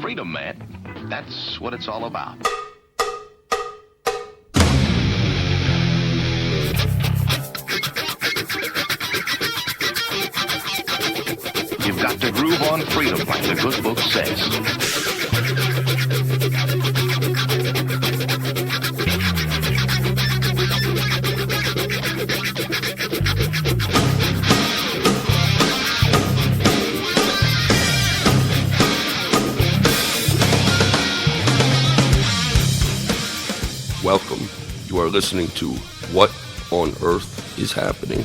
Freedom, man. That's what it's all about. You've got to groove on freedom, like the good book says. Welcome. You are listening to What on Earth is Happening.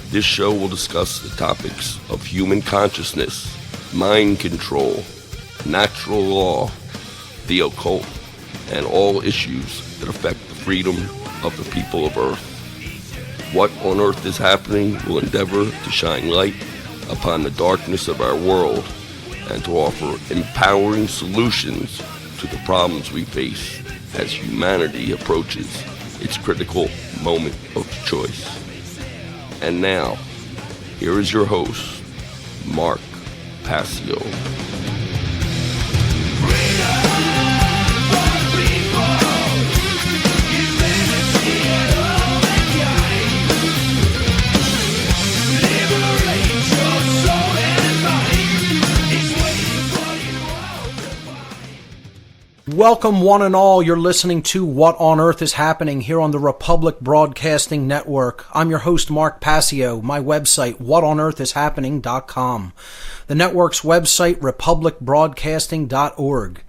This show will discuss the topics of human consciousness, mind control, natural law, the occult, and all issues that affect the freedom of the people of Earth. What on Earth is Happening will endeavor to shine light upon the darkness of our world and to offer empowering solutions to the problems we face as humanity approaches its critical moment of choice. And now, here is your host, Mark Passio. Welcome one and all. You're listening to What on Earth is Happening here on the Republic Broadcasting Network. I'm your host, Mark Passio. My website, whatonearthishappening.com. The network's website, republicbroadcasting.org.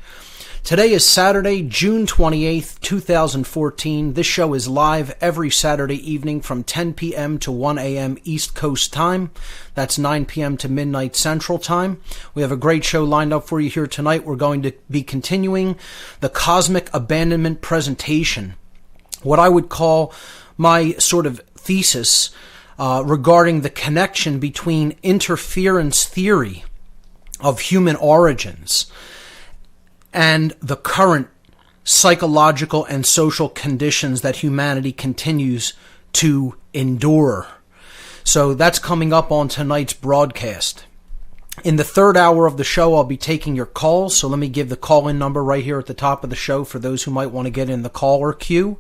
Today is Saturday, June 28th, 2014. This show is live every Saturday evening from 10 p.m. to 1 a.m. East Coast time. That's 9 p.m. to midnight Central time. We have a great show lined up for you here tonight. We're going to be continuing the Cosmic Abandonment presentation, what I would call my sort of thesis regarding the connection between interference theory of human origins and the current psychological and social conditions that humanity continues to endure. So that's coming up on tonight's broadcast. In the third hour of the show, I'll be taking your calls. So let me give the call-in number right here at the top of the show for those who might want to get in the caller queue.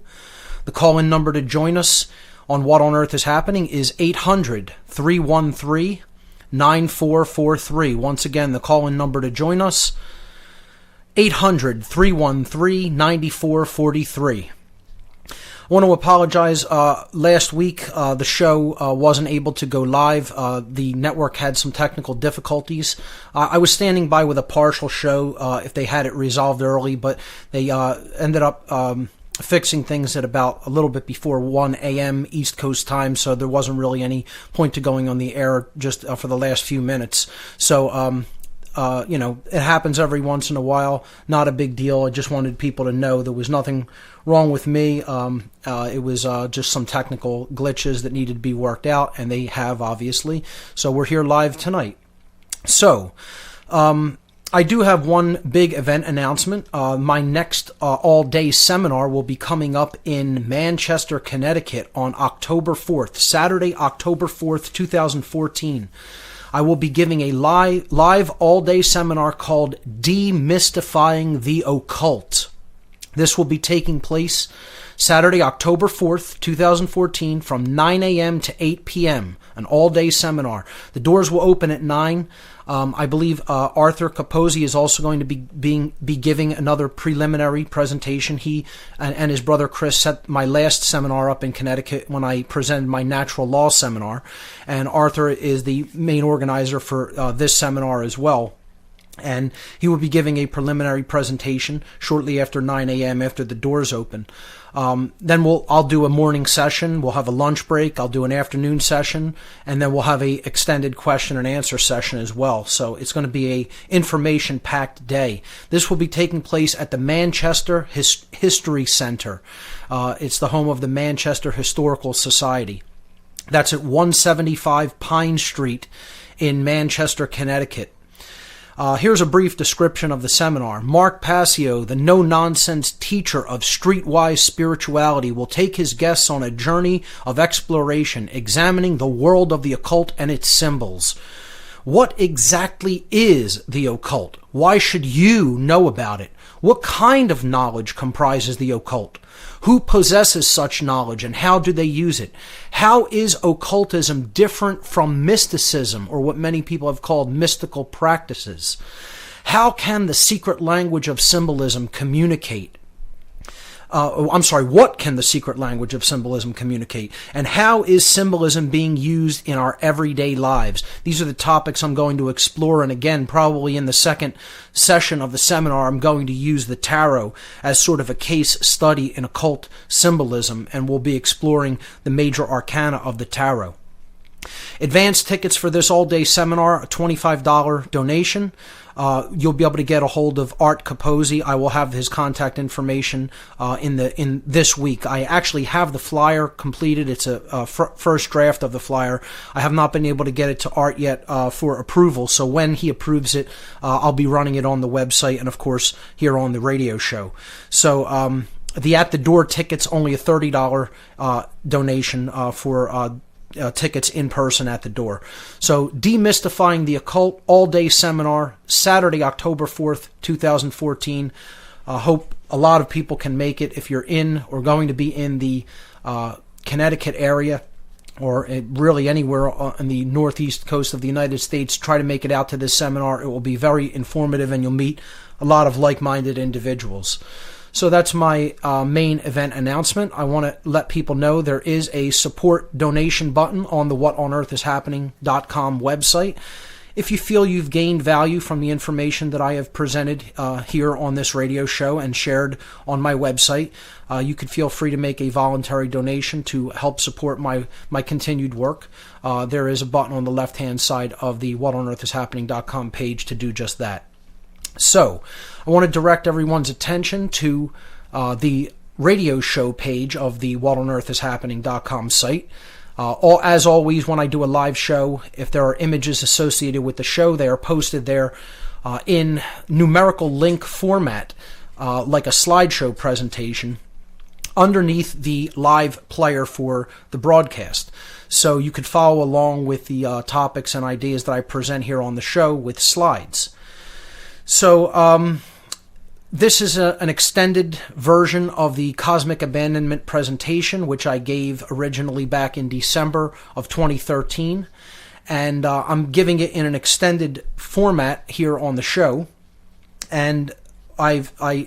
The call-in number to join us on What on Earth is Happening is 800-313-9443. Once again, the call-in number to join us, 800-313-9443. I want to apologize. Last week, the show wasn't able to go live. The network had some technical difficulties. I was standing by with a partial show if they had it resolved early, but they ended up fixing things at about a little bit before 1 a.m. East Coast time, so there wasn't really any point to going on the air just for the last few minutes. So, it happens every once in a while. Not a big deal. I just wanted people to know there was nothing wrong with me. It was just some technical glitches that needed to be worked out, and they have, obviously. So we're here live tonight. So, I do have one big event announcement. My next all-day seminar will be coming up in Manchester, Connecticut on October 4th, Saturday, October 4th, 2014. I will be giving a live all-day seminar called Demystifying the Occult. This will be taking place Saturday, October 4th, 2014, from 9 a.m. to 8 p.m., an all-day seminar. The doors will open at 9. I believe Arthur Capozzi is also going to be giving another preliminary presentation. He and his brother Chris set my last seminar up in Connecticut when I presented my natural law seminar, and Arthur is the main organizer for this seminar as well. And he will be giving a preliminary presentation shortly after 9 a.m. after the doors open. Then I'll do a morning session. We'll have a lunch break. I'll do an afternoon session, and then we'll have a extended question and answer session as well. So it's going to be a information-packed day. This will be taking place at the Manchester History Center. It's the home of the Manchester Historical Society. That's at 175 Pine Street in Manchester, Connecticut. Here's a brief description of the seminar. Mark Passio, the no-nonsense teacher of streetwise spirituality, will take his guests on a journey of exploration, examining the world of the occult and its symbols. What exactly is the occult? Why should you know about it? What kind of knowledge comprises the occult? Who possesses such knowledge and how do they use it? How is occultism different from mysticism, or what many people have called mystical practices? How can the secret language of symbolism communicate? What can the secret language of symbolism communicate? And how is symbolism being used in our everyday lives? These are the topics I'm going to explore, and again, probably in the second session of the seminar, I'm going to use the tarot as sort of a case study in occult symbolism, and we'll be exploring the major arcana of the tarot. Advanced tickets for this all-day seminar, a $25 donation. You'll be able to get a hold of Art Capozzi. I will have his contact information in this week. I actually have the flyer completed. It's a first draft of the flyer. I have not been able to get it to Art yet for approval. So when he approves it, I'll be running it on the website and, of course, here on the radio show. So the at-the-door tickets, only a $30 donation for tickets in person at the door. So, Demystifying the Occult all-day seminar, Saturday, October 4th, 2014. Hope a lot of people can make it. If you're in or going to be in the Connecticut area, or really anywhere on the northeast coast of the United States, try to make it out to this seminar. It will be very informative, and you'll meet a lot of like-minded individuals. So that's my main event announcement. I want to let people know there is a support donation button on the whatonearthishappening.com website. If you feel you've gained value from the information that I have presented here on this radio show and shared on my website, you could feel free to make a voluntary donation to help support my continued work. There is a button on the left-hand side of the whatonearthishappening.com page to do just that. So, I want to direct everyone's attention to the radio show page of the whatonearthishappening.com site. As always, when I do a live show, if there are images associated with the show, they are posted there in numerical link format, like a slideshow presentation, underneath the live player for the broadcast. So you could follow along with the topics and ideas that I present here on the show with slides. So this is an extended version of the Cosmic Abandonment presentation, which I gave originally back in December of 2013. And I'm giving it in an extended format here on the show. And I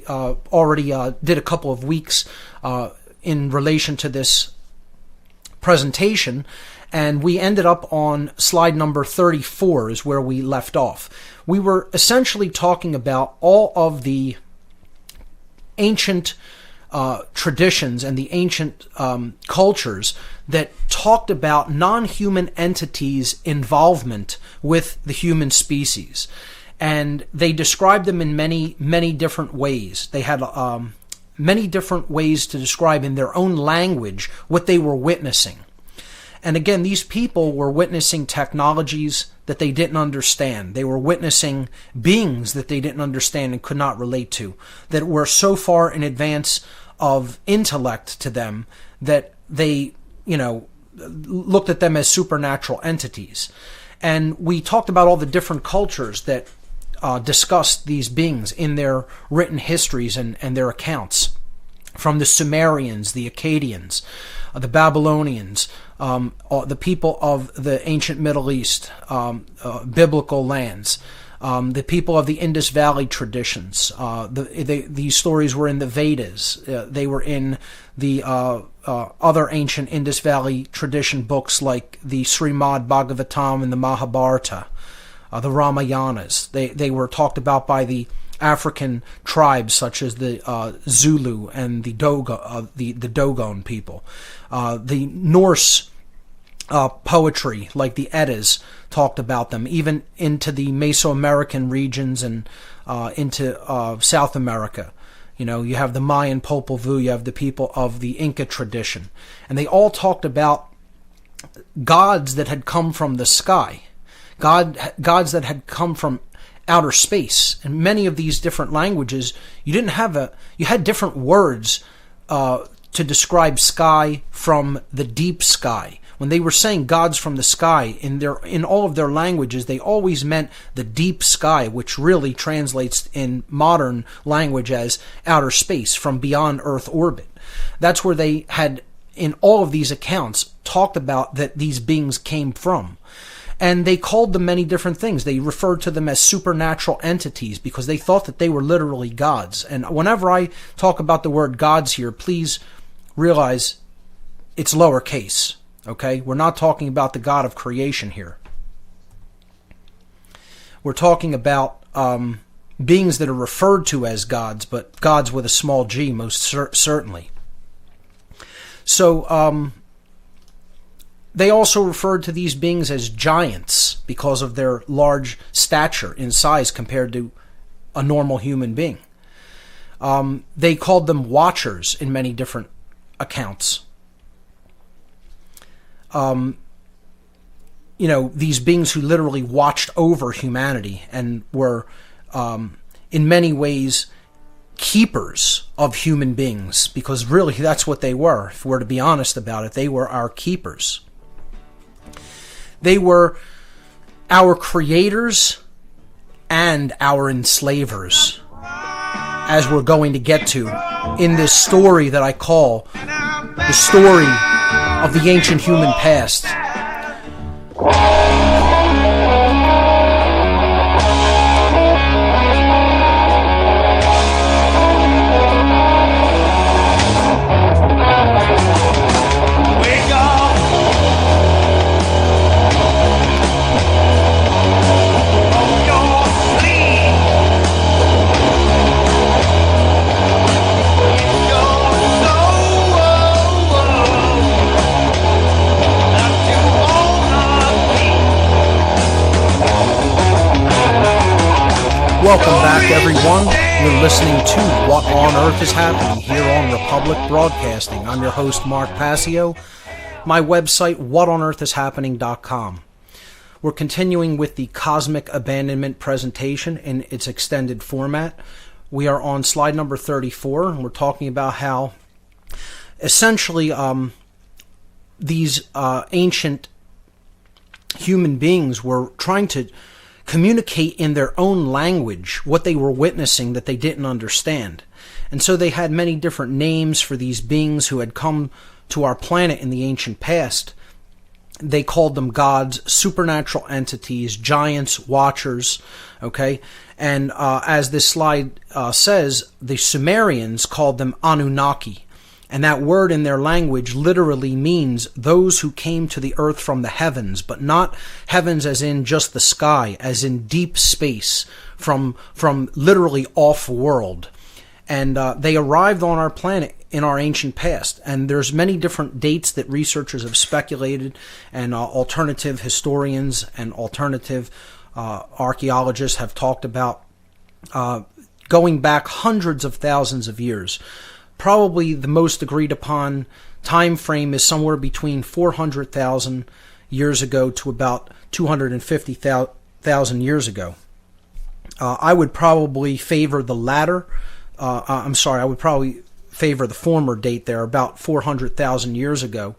already did a couple of weeks in relation to this presentation. And we ended up on slide number 34 is where we left off. We were essentially talking about all of the ancient traditions and the ancient cultures that talked about non-human entities' involvement with the human species. And they described them in many, many different ways. They had many different ways to describe in their own language what they were witnessing. And again, these people were witnessing technologies that they didn't understand. They were witnessing beings that they didn't understand and could not relate to, that were so far in advance of intellect to them that they, looked at them as supernatural entities. And we talked about all the different cultures that discussed these beings in their written histories and their accounts. From the Sumerians, the Akkadians, the Babylonians, the people of the ancient Middle East, biblical lands, the people of the Indus Valley traditions. These stories were in the Vedas. They were in the other ancient Indus Valley tradition books like the Srimad Bhagavatam and the Mahabharata, the Ramayanas. They were talked about by the African tribes such as the Zulu and the Dogon people. The Norse poetry, like the Eddas, talked about them, even into the Mesoamerican regions and into South America. You have the Mayan Popol Vuh, you have the people of the Inca tradition. And they all talked about gods that had come from the sky, gods that had come from outer space. In many of these different languages, you had different words to describe sky from the deep sky, when they were saying gods from the sky, in all of their languages, they always meant the deep sky, which really translates in modern language as outer space, from beyond Earth orbit. That's where they had, in all of these accounts, talked about that these beings came from. And they called them many different things. They referred to them as supernatural entities because they thought that they were literally gods. And whenever I talk about the word gods here, please realize it's lowercase, okay? We're not talking about the God of creation here. We're talking about beings that are referred to as gods, but gods with a small g, most certainly. So, they also referred to these beings as giants because of their large stature in size compared to a normal human being. They called them watchers in many different accounts. These beings who literally watched over humanity and were, in many ways, keepers of human beings, because really that's what they were. If we're to be honest about it, they were our keepers. They were our creators and our enslavers, as we're going to get to in this story that I call the story of the ancient human past. Welcome back, everyone. You're listening to What on Earth is Happening here on Republic Broadcasting. I'm your host, Mark Passio. My website, whatonearthishappening.com. We're continuing with the Cosmic Abandonment presentation in its extended format. We are on slide number 34, and we're talking about how essentially these ancient human beings were trying to communicate in their own language what they were witnessing that they didn't understand. And so they had many different names for these beings who had come to our planet in the ancient past. They called them gods, supernatural entities, giants, watchers, okay? And as this slide says, the Sumerians called them Anunnaki. And that word in their language literally means those who came to the earth from the heavens, but not heavens as in just the sky, as in deep space, from literally off-world. And they arrived on our planet in our ancient past. And there's many different dates that researchers have speculated, and alternative historians and alternative archaeologists have talked about going back hundreds of thousands of years. Probably the most agreed upon time frame is somewhere between 400,000 years ago to about 250,000 years ago. I would probably favor the latter. I would probably favor the former date there, about 400,000 years ago.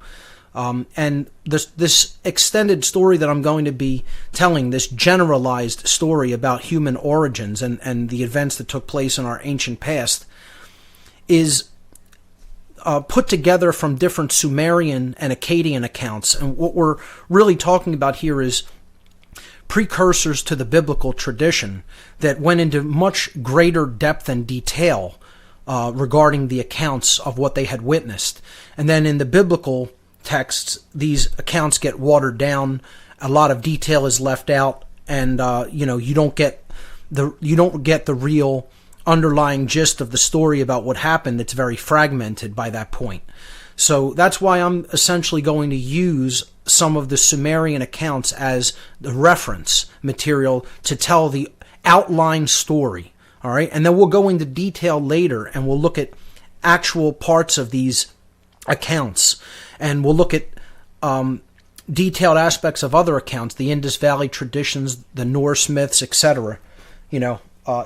And this extended story that I'm going to be telling, this generalized story about human origins and the events that took place in our ancient past, is put together from different Sumerian and Akkadian accounts. And what we're really talking about here is precursors to the biblical tradition that went into much greater depth and detail regarding the accounts of what they had witnessed. And then in the biblical texts, these accounts get watered down. A lot of detail is left out, and you don't get the real underlying gist of the story about what happened. It's very fragmented by that point. So that's why I'm essentially going to use some of the Sumerian accounts as the reference material to tell the outline story. All right, and then we'll go into detail later, and we'll look at actual parts of these accounts, and we'll look at detailed aspects of other accounts, the Indus Valley traditions, the Norse myths, etc.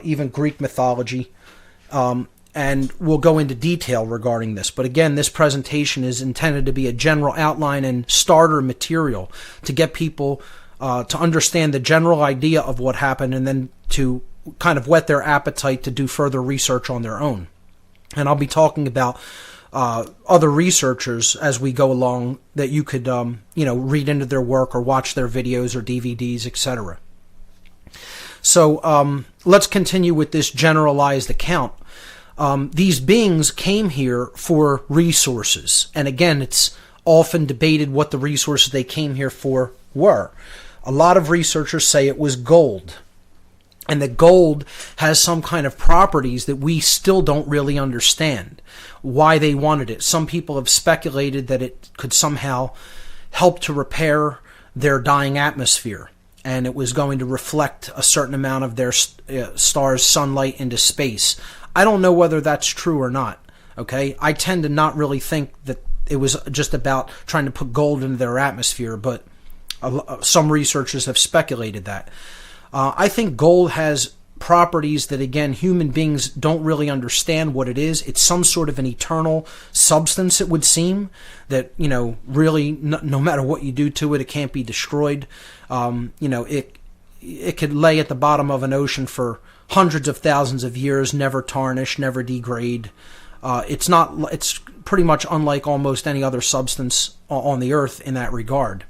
Even Greek mythology. and we'll go into detail regarding this. But again, this presentation is intended to be a general outline and starter material to get people to understand the general idea of what happened, and then to kind of whet their appetite to do further research on their own. And I'll be talking about other researchers as we go along that you could, read into their work or watch their videos or DVDs, etc. So let's continue with this generalized account. These beings came here for resources. And again, it's often debated what the resources they came here for were. A lot of researchers say it was gold. And that gold has some kind of properties that we still don't really understand why they wanted it. Some people have speculated that it could somehow help to repair their dying atmosphere, and it was going to reflect a certain amount of their star's sunlight into space. I don't know whether that's true or not. Okay, I tend to not really think that it was just about trying to put gold into their atmosphere, but some researchers have speculated that. I think gold has properties that, again, human beings don't really understand what it is. It's some sort of an eternal substance, it would seem, that, really no matter what you do to it, it can't be destroyed. It could lay at the bottom of an ocean for hundreds of thousands of years, never tarnish, never degrade. It's pretty much unlike almost any other substance on the earth in that regard.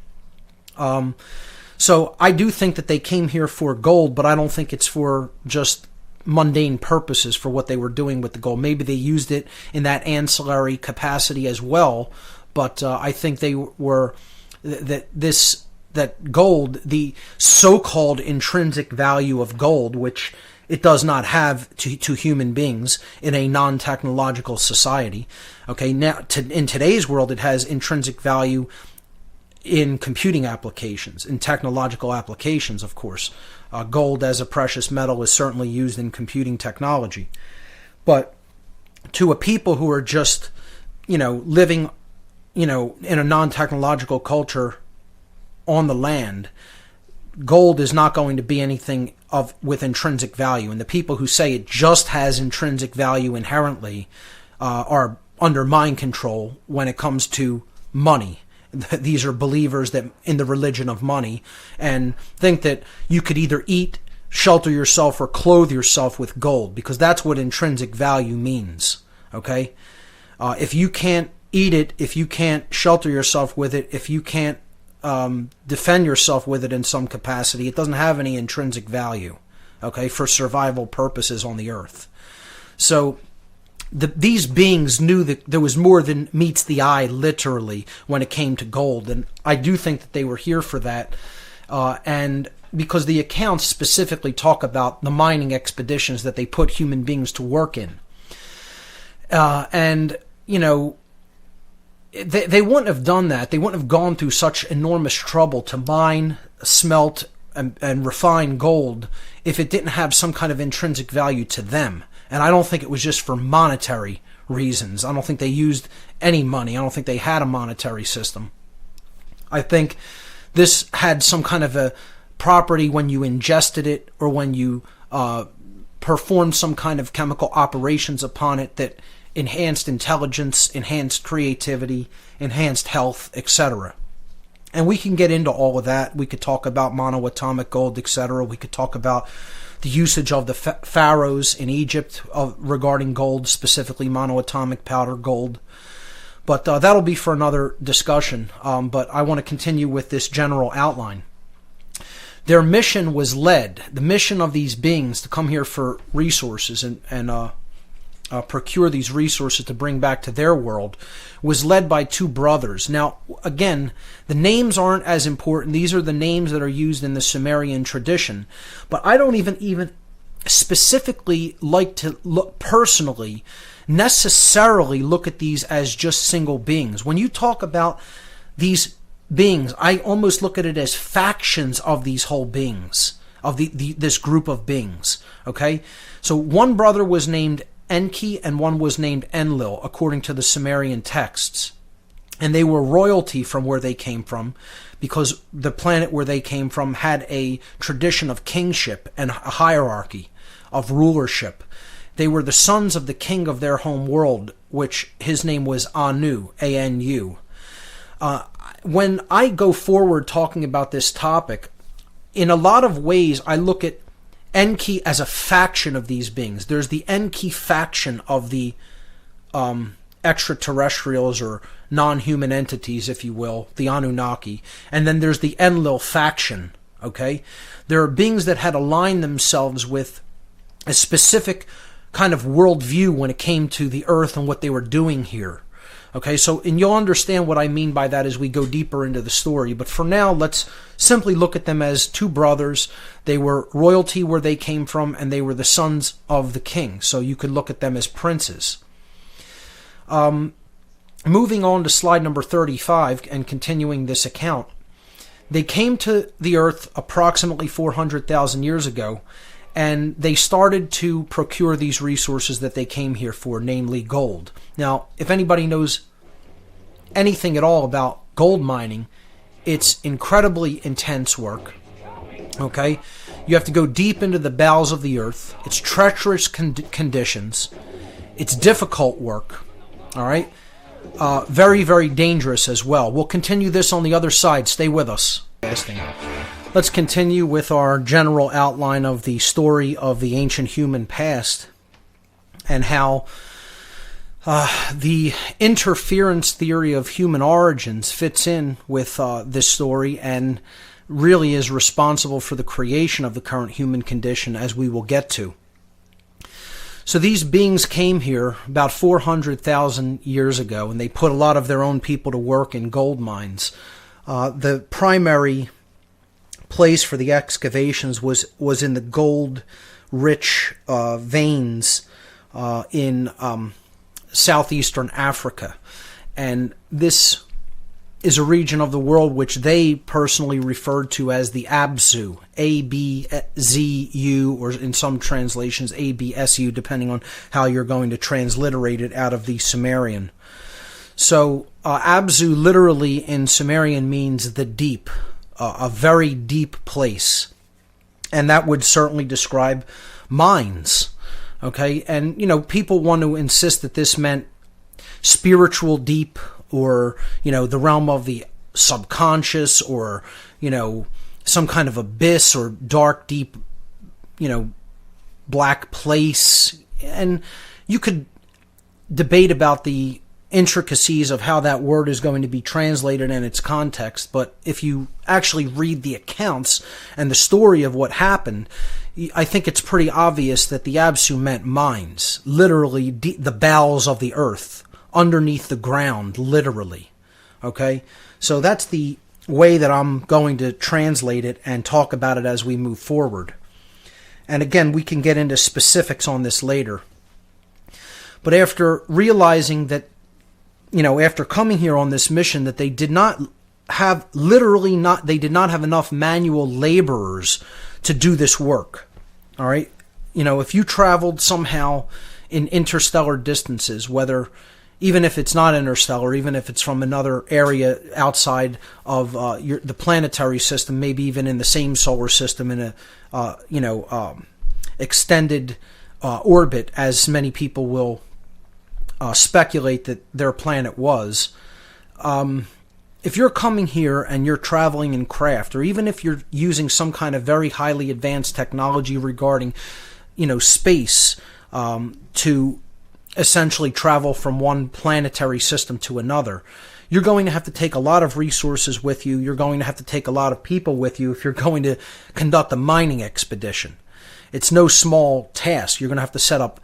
So I do think that they came here for gold, but I don't think it's for just mundane purposes for what they were doing with the gold. Maybe they used it in that ancillary capacity as well, but I think they were that gold, the so-called intrinsic value of gold, which it does not have to human beings in a non-technological society. Okay, now in today's world, it has intrinsic value in computing applications, in technological applications, of course. Gold as a precious metal is certainly used in computing technology. But to a people who are just, living, in a non-technological culture on the land, gold is not going to be anything with intrinsic value. And the people who say it just has intrinsic value inherently are under mind control when it comes to money. These are believers that in the religion of money, and think that you could either eat, shelter yourself, or clothe yourself with gold, because that's what intrinsic value means. Okay? If you can't eat it, if you can't shelter yourself with it, if you can't defend yourself with it in some capacity, it doesn't have any intrinsic value, okay, for survival purposes on the earth. So these beings knew that there was more than meets the eye, literally, when it came to gold. And I do think that they were here for that. And because the accounts specifically talk about the mining expeditions that they put human beings to work in. They wouldn't have done that. They wouldn't have gone through such enormous trouble to mine, smelt, and refine gold if it didn't have some kind of intrinsic value to them. And I don't think it was just for monetary reasons. I don't think they used any money. I don't think they had a monetary system. I think this had some kind of a property when you ingested it, or when you performed some kind of chemical operations upon it, that enhanced intelligence, enhanced creativity, enhanced health, etc. And we can get into all of that. We could talk about monoatomic gold, etc. We could talk about the usage of the pharaohs in Egypt regarding gold, specifically monoatomic powder gold. But that'll be for another discussion. But I want to continue with this general outline. Their mission was the mission of these beings to come here for resources and procure these resources to bring back to their world, was led by two brothers. Now, again, the names aren't as important. These are the names that are used in the Sumerian tradition. But I don't even specifically like to necessarily look at these as just single beings. When you talk about these beings, I almost look at it as factions of these whole beings, of this group of beings. Okay? So one brother was named Enki and one was named Enlil, according to the Sumerian texts. And they were royalty from where they came from, because the planet where they came from had a tradition of kingship and a hierarchy of rulership. They were the sons of the king of their home world, which his name was Anu, A-N-U. When I go forward talking about this topic, in a lot of ways I look at Enki as a faction of these beings. There's the Enki faction of the extraterrestrials or non-human entities, if you will, the Anunnaki. And then there's the Enlil faction, okay? There are beings that had aligned themselves with a specific kind of worldview when it came to the earth and what they were doing here. Okay, and you'll understand what I mean by that as we go deeper into the story. But for now, let's simply look at them as two brothers. They were royalty where they came from, and they were the sons of the king. So you could look at them as princes. Moving on to slide number 35 and continuing this account. They came to the earth approximately 400,000 years ago, and they started to procure these resources that they came here for, namely gold. Now, if anybody knows anything at all about gold mining, it's incredibly intense work. Okay? You have to go deep into the bowels of the earth. It's treacherous conditions. It's difficult work. All right? Very, very dangerous as well. We'll continue this on the other side. Stay with us. Let's continue with our general outline of the story of the ancient human past and how the interference theory of human origins fits in with this story and really is responsible for the creation of the current human condition, as we will get to. So these beings came here about 400,000 years ago, and they put a lot of their own people to work in gold mines. The primary place for the excavations was in the gold-rich veins in southeastern Africa. And this is a region of the world which they personally referred to as the Abzu, A-B-Z-U, or in some translations A-B-S-U, depending on how you're going to transliterate it out of the Sumerian. So Abzu literally in Sumerian means the deep, a very deep place. And that would certainly describe mines. Okay, and people want to insist that this meant spiritual deep, or the realm of the subconscious, or some kind of abyss or dark deep black place. And you could debate about the intricacies of how that word is going to be translated in its context, but if you actually read the accounts and the story of what happened, I think it's pretty obvious that the Absu meant mines, literally the bowels of the earth, underneath the ground, literally. Okay? So that's the way that I'm going to translate it and talk about it as we move forward. And again, we can get into specifics on this later. But after realizing that, after coming here on this mission, that they did not have enough manual laborers to do this work. All right? If you traveled somehow in interstellar distances, even if it's not interstellar, even if it's from another area outside of the planetary system, maybe even in the same solar system in a extended orbit, as many people will speculate that their planet was. If you're coming here and you're traveling in craft, or even if you're using some kind of very highly advanced technology regarding, space, to essentially travel from one planetary system to another, you're going to have to take a lot of resources with you. You're going to have to take a lot of people with you if you're going to conduct a mining expedition. It's no small task. You're going to have to set up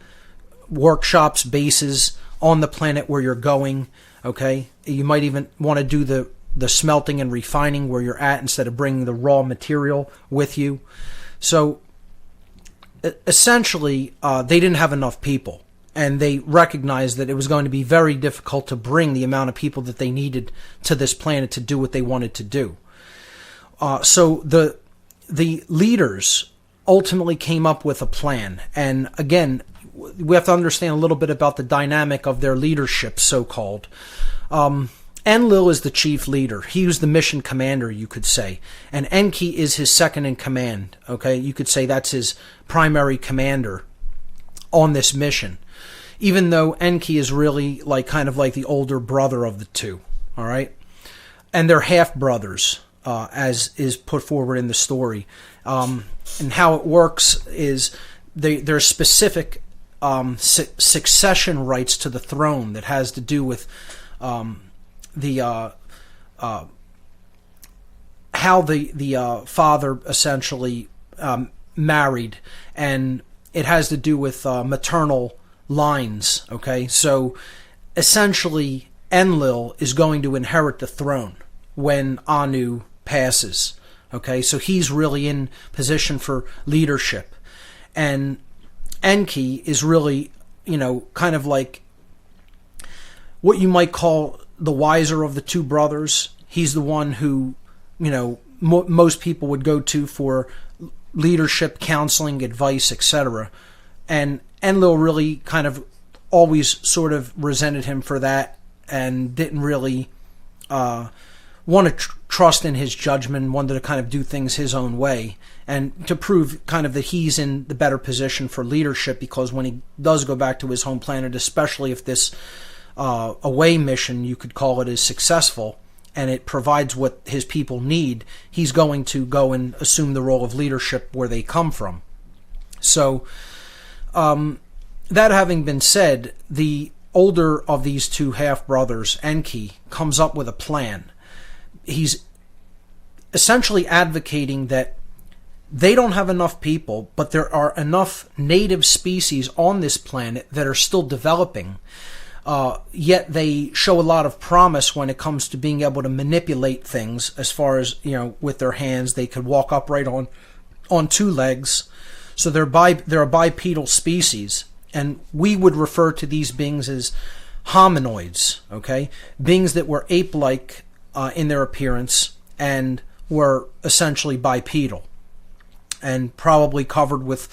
workshops, bases on the planet where you're going. Okay, you might even want to do the smelting and refining where you're at instead of bringing the raw material with you. So essentially, they didn't have enough people, and they recognized that it was going to be very difficult to bring the amount of people that they needed to this planet to do what they wanted to do. So the leaders ultimately came up with a plan, and again, we have to understand a little bit about the dynamic of their leadership, so-called. Enlil is the chief leader. He was the mission commander, you could say. And Enki is his second in command. Okay, you could say that's his primary commander. on this mission, even though Enki is really like kind of like the older brother of the two. All right, and they're half brothers, as is put forward in the story. And how it works is there's specific succession rights to the throne that has to do with how the father essentially married, and it has to do with maternal lines. Okay, so essentially Enlil is going to inherit the throne when Anu passes. Okay, so he's really in position for leadership, and Enki is really, kind of like what you might call the wiser of the two brothers. He's the one who, most people would go to for leadership, counseling, advice, etc. And Enlil really kind of always sort of resented him for that and didn't really want to trust in his judgment, wanted to kind of do things his own way, and to prove kind of that he's in the better position for leadership, because when he does go back to his home planet, especially if this away mission, you could call it, is successful and it provides what his people need, he's going to go and assume the role of leadership where they come from. So that having been said, the older of these two half-brothers, Enki, comes up with a plan. He's essentially advocating that they don't have enough people, but there are enough native species on this planet that are still developing, yet they show a lot of promise when it comes to being able to manipulate things, as far as, with their hands. They could walk upright on two legs, so they're a bipedal species, and we would refer to these beings as hominoids, okay? Beings that were ape-like in their appearance and were essentially bipedal and probably covered with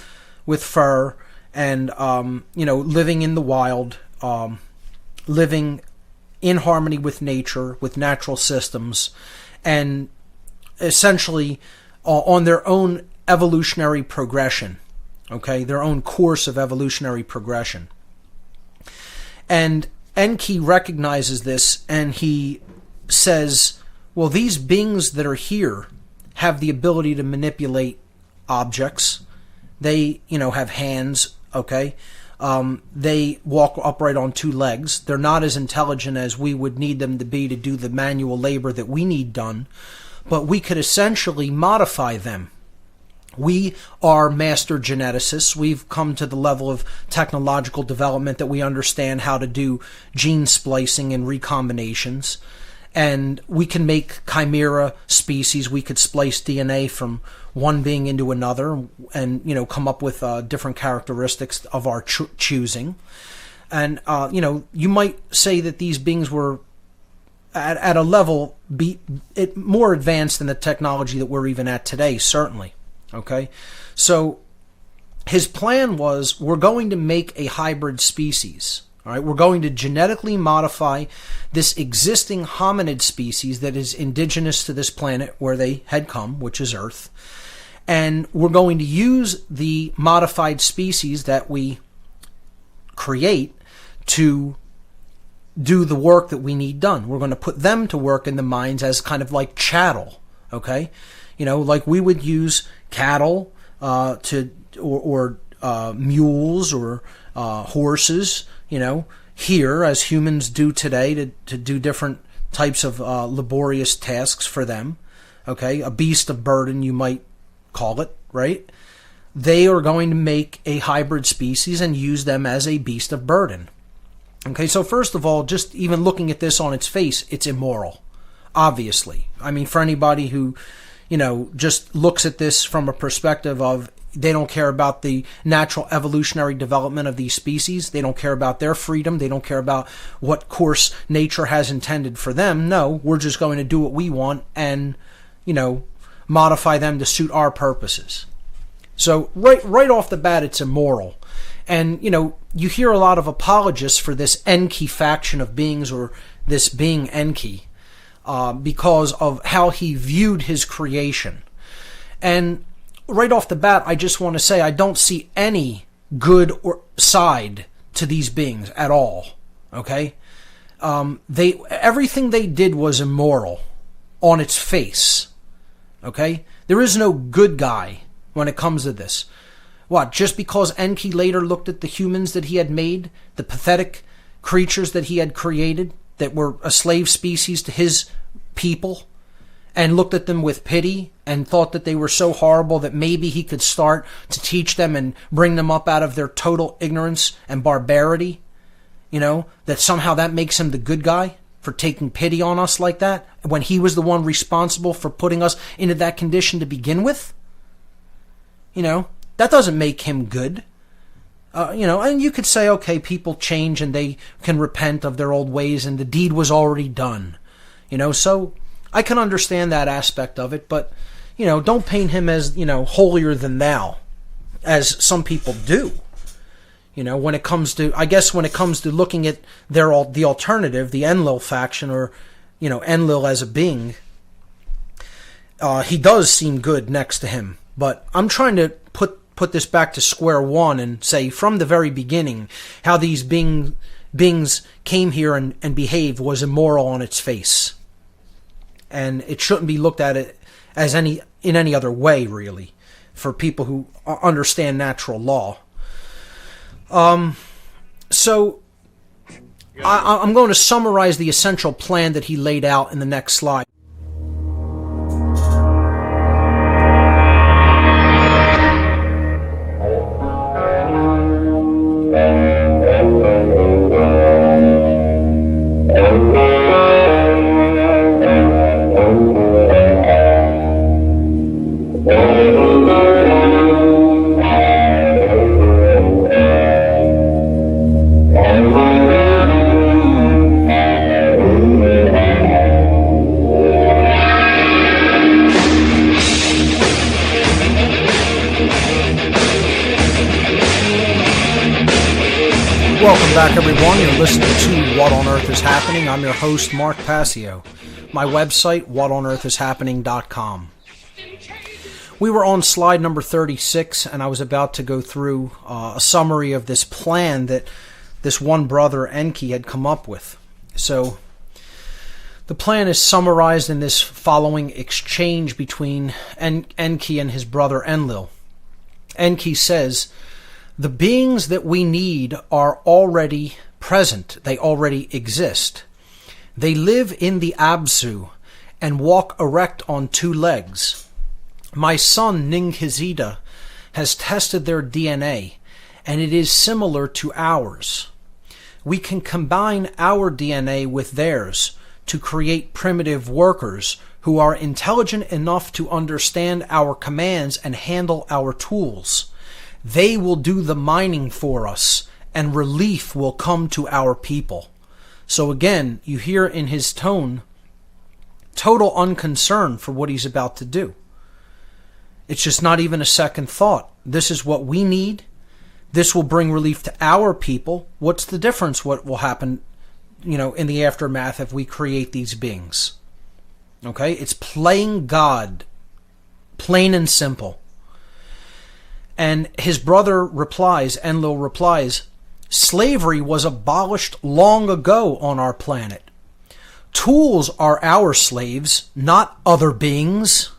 fur and, living in the wild, living in harmony with nature, with natural systems, and essentially on their own evolutionary progression, okay, their own course of evolutionary progression. And Enki recognizes this, and he says, well, these beings that are here have the ability to manipulate objects. They, have hands, okay? They walk upright on two legs. They're not as intelligent as we would need them to be to do the manual labor that we need done, but we could essentially modify them. We are master geneticists. We've come to the level of technological development that we understand how to do gene splicing and recombinations. And we can make chimera species. We could splice DNA from one being into another and, come up with different characteristics of our choosing. And, you might say that these beings were at a level more advanced than the technology that we're even at today, certainly. Okay? So his plan was, we're going to make a hybrid species. All right, we're going to genetically modify this existing hominid species that is indigenous to this planet where they had come, which is Earth. And we're going to use the modified species that we create to do the work that we need done. We're going to put them to work in the mines as kind of like chattel, okay? Like we would use cattle or mules or horses, here as humans do today to do different types of laborious tasks for them. Okay, a beast of burden, you might call it, right? They are going to make a hybrid species and use them as a beast of burden. Okay, so first of all, just even looking at this on its face, it's immoral, obviously. I mean, for anybody who, just looks at this from a perspective of they don't care about the natural evolutionary development of these species. They don't care about their freedom. They don't care about what course nature has intended for them. No, we're just going to do what we want and, modify them to suit our purposes. So right off the bat, it's immoral. And, you hear a lot of apologists for this Enki faction of beings, or this being Enki, because of how he viewed his creation. And right off the bat, I just want to say I don't see any good or side to these beings at all. Okay? Everything they did was immoral on its face. Okay? There is no good guy when it comes to this. What, just because Enki later looked at the humans that he had made, the pathetic creatures that he had created, that were a slave species to his people, and looked at them with pity and thought that they were so horrible that maybe he could start to teach them and bring them up out of their total ignorance and barbarity, that somehow that makes him the good guy for taking pity on us like that, when he was the one responsible for putting us into that condition to begin with? That doesn't make him good. And you could say, okay, people change and they can repent of their old ways and the deed was already done. So I can understand that aspect of it, but, don't paint him as, holier than thou, as some people do. When it comes to looking at the alternative, the Enlil faction, or, Enlil as a being, he does seem good next to him. But I'm trying to put this back to square one and say from the very beginning how these beings came here and behaved was immoral on its face. And it shouldn't be looked at it as in any other way, really, for people who understand natural law. So I'm going to summarize the essential plan that he laid out in the next slide. Welcome back, everyone. You're listening to What on Earth is Happening. I'm your host, Mark Passio. My website, whatonearthishappening.com. We were on slide number 36, and I was about to go through a summary of this plan that this one brother, Enki, had come up with. So the plan is summarized in this following exchange between Enki and his brother Enlil. Enki says, "The beings that we need are already present. They already exist. They live in the Absu and walk erect on two legs. My son Ninghizida has tested their DNA, and it is similar to ours. We can combine our DNA with theirs to create primitive workers who are intelligent enough to understand our commands and handle our tools. They will do the mining for us, and relief will come to our people." So again, you hear in his tone total unconcern for what he's about to do. It's just not even a second thought. This is what we need. This will bring relief to our people. What's the difference? What will happen, in the aftermath if we create these beings? Okay? It's playing God. Plain and simple. And his brother replies, Enlil replies, "Slavery was abolished long ago on our planet. Tools are our slaves, not other beings.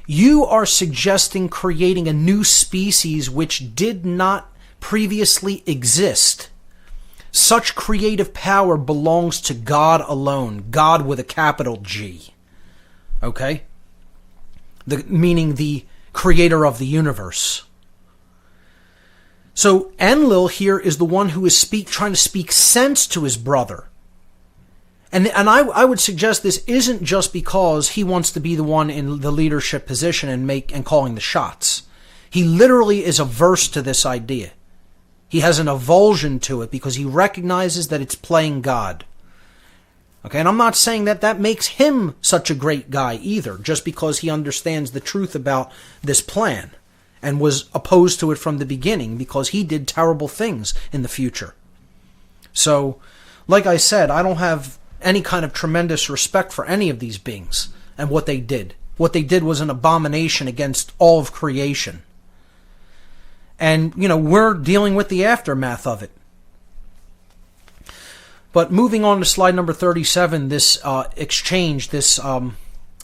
You are suggesting creating a new species which did not previously exist. Such creative power belongs to God alone. God with a capital G." Okay? Meaning the creator of the universe. So Enlil here is the one who is trying to speak sense to his brother. And I would suggest this isn't just because he wants to be the one in the leadership position and calling the shots. He literally is averse to this idea. He has an avulsion to it because he recognizes that it's playing God. Okay, and I'm not saying that makes him such a great guy either, just because he understands the truth about this plan and was opposed to it from the beginning because he did terrible things in the future. So, like I said, I don't have any kind of tremendous respect for any of these beings and what they did. What they did was an abomination against all of creation. And, we're dealing with the aftermath of it. But moving on to slide number 37, this exchange, this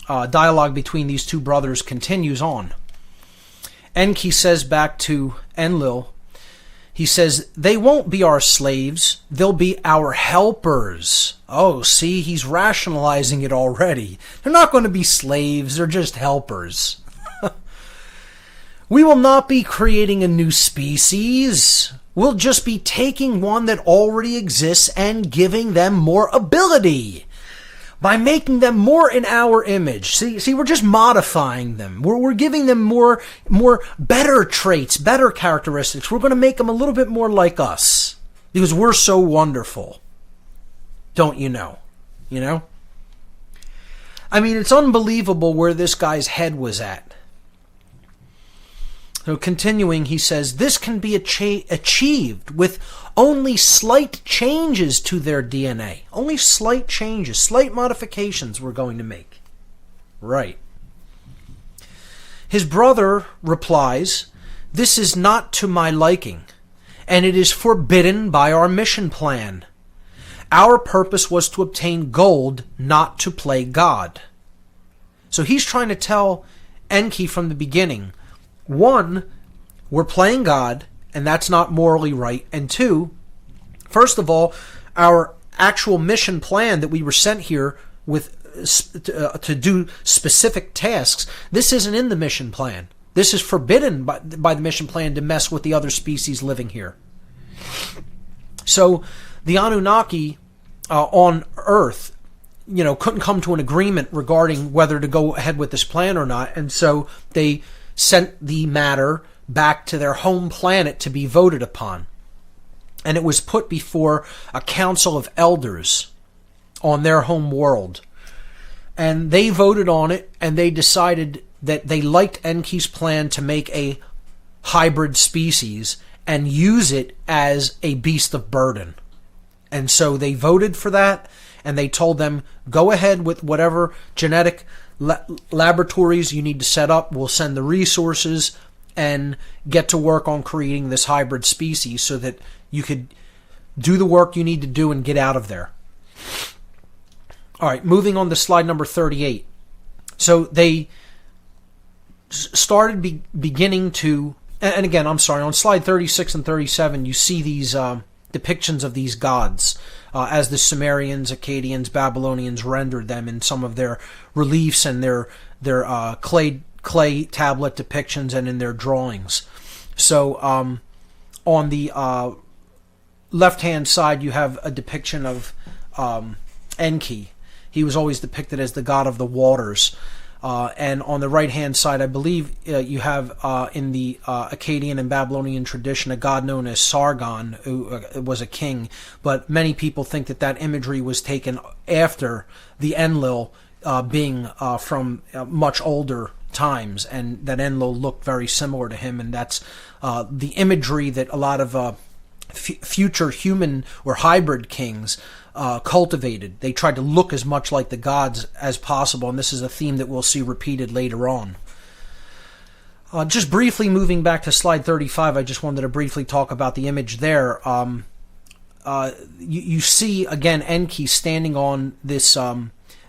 dialogue between these two brothers continues on. Enki says back to Enlil, he says, they won't be our slaves, they'll be our helpers. Oh, see, he's rationalizing it already. They're not going to be slaves, they're just helpers. We will not be creating a new species. We'll just be taking one that already exists and giving them more ability by making them more in our image. See, we're just modifying them. We're giving them more better traits, better characteristics. We're going to make them a little bit more like us because we're so wonderful. Don't you know? I mean, it's unbelievable where this guy's head was at. So continuing, he says, this can be achieved with only slight changes to their DNA. Only slight changes, slight modifications we're going to make. Right. His brother replies, this is not to my liking, and it is forbidden by our mission plan. Our purpose was to obtain gold, not to play God. So he's trying to tell Enki from the beginning, one, we're playing God, and that's not morally right. And two, first of all, our actual mission plan that we were sent here with to do specific tasks, this isn't in the mission plan. This is forbidden by the mission plan to mess with the other species living here. So the Anunnaki on Earth, couldn't come to an agreement regarding whether to go ahead with this plan or not, and so they sent the matter back to their home planet to be voted upon. And it was put before a council of elders on their home world. And they voted on it, and they decided that they liked Enki's plan to make a hybrid species and use it as a beast of burden. And so they voted for that, and they told them, go ahead with whatever genetic laboratories you need to set up. We'll send the resources and get to work on creating this hybrid species so that you could do the work you need to do and get out of there. All right, moving on to slide number 38. So they started beginning to, and again, I'm sorry, on slide 36 and 37, you see these depictions of these gods as the Sumerians, Akkadians, Babylonians rendered them in some of their reliefs and their clay tablet depictions and in their drawings. So on the left-hand side, you have a depiction of Enki. He was always depicted as the god of the waters. And on the right-hand side, I believe you have in the Akkadian and Babylonian tradition a god known as Sargon, who was a king. But many people think that imagery was taken after the Enlil being from much older times, and that Enlil looked very similar to him. And that's the imagery that a lot of future human or hybrid kings cultivated. They tried to look as much like the gods as possible, and this is a theme that we'll see repeated later on. Just briefly moving back to slide 35, I just wanted to briefly talk about the image there. You see, again, Enki standing on this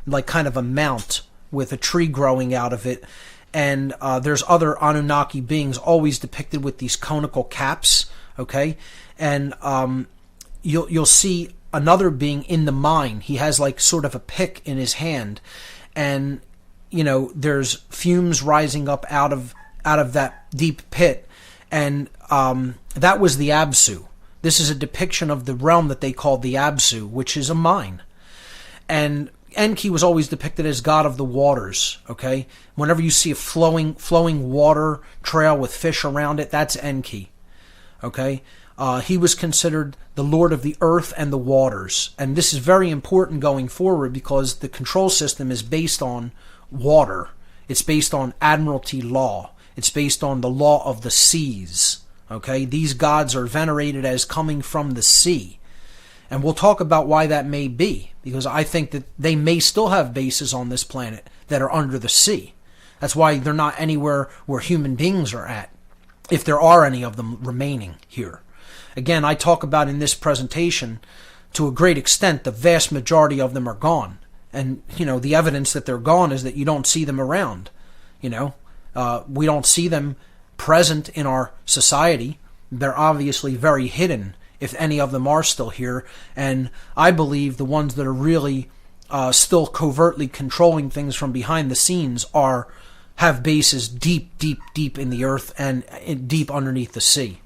like kind of a mount with a tree growing out of it, and there's other Anunnaki beings always depicted with these conical caps, okay? And you'll see another being in the mine. He has like sort of a pick in his hand, and there's fumes rising up out of that deep pit, and that was the Absu. This is a depiction of the realm that they called the Absu, which is a mine. And Enki was always depicted as god of the waters, okay? Whenever you see a flowing water trail with fish around it, that's Enki, okay? He was considered the lord of the earth and the waters. And this is very important going forward because the control system is based on water. It's based on admiralty law. It's based on the law of the seas. Okay, these gods are venerated as coming from the sea. And we'll talk about why that may be, because I think that they may still have bases on this planet that are under the sea. That's why they're not anywhere where human beings are at. if there are any of them remaining here. Again, I talk about in this presentation, to a great extent, the vast majority of them are gone. And, the evidence that they're gone is that you don't see them around. We don't see them present in our society. They're obviously very hidden, if any of them are still here. And I believe the ones that are really still covertly controlling things from behind the scenes have bases deep, deep, deep in the earth and deep underneath the sea.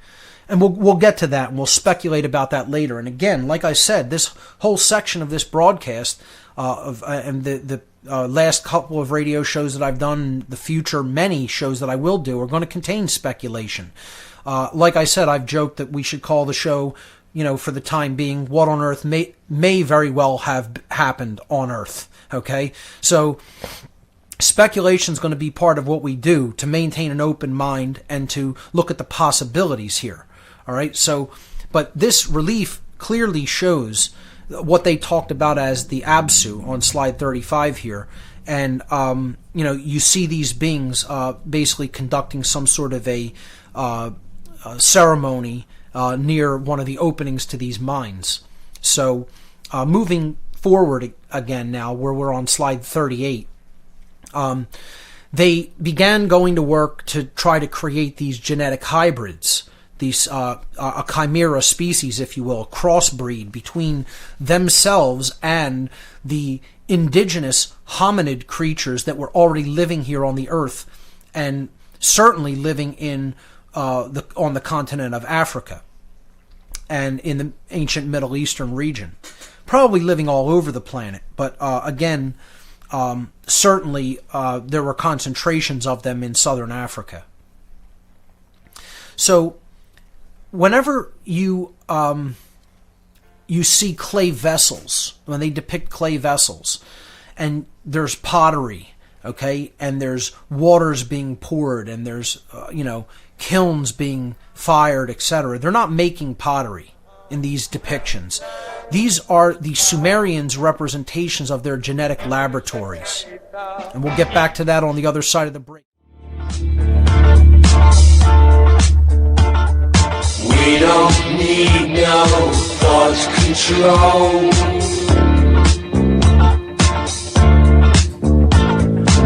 And we'll get to that, and we'll speculate about that later. And again, like I said, this whole section of this broadcast and the last couple of radio shows that I've done, the future many shows that I will do, are going to contain speculation. Like I said, I've joked that we should call the show, for the time being, What on Earth may very well have happened on Earth. Okay? So speculation is going to be part of what we do to maintain an open mind and to look at the possibilities here. All right? So, but this relief clearly shows what they talked about as the Absu on slide 35 here. And, you see these beings basically conducting some sort of a ceremony near one of the openings to these mines. So, moving forward again now, where we're on slide 38, they began going to work to try to create these genetic hybrids, these a chimera species, if you will, a crossbreed between themselves and the indigenous hominid creatures that were already living here on the earth, and certainly living in on the continent of Africa and in the ancient Middle Eastern region, probably living all over the planet. But again, certainly there were concentrations of them in southern Africa. So whenever you see clay vessels, when they depict clay vessels, and there's pottery, okay, and there's waters being poured, and there's kilns being fired, etc. They're not making pottery in these depictions. These are the Sumerians' representations of their genetic laboratories. And we'll get back to that on the other side of the break. We don't need no thought control.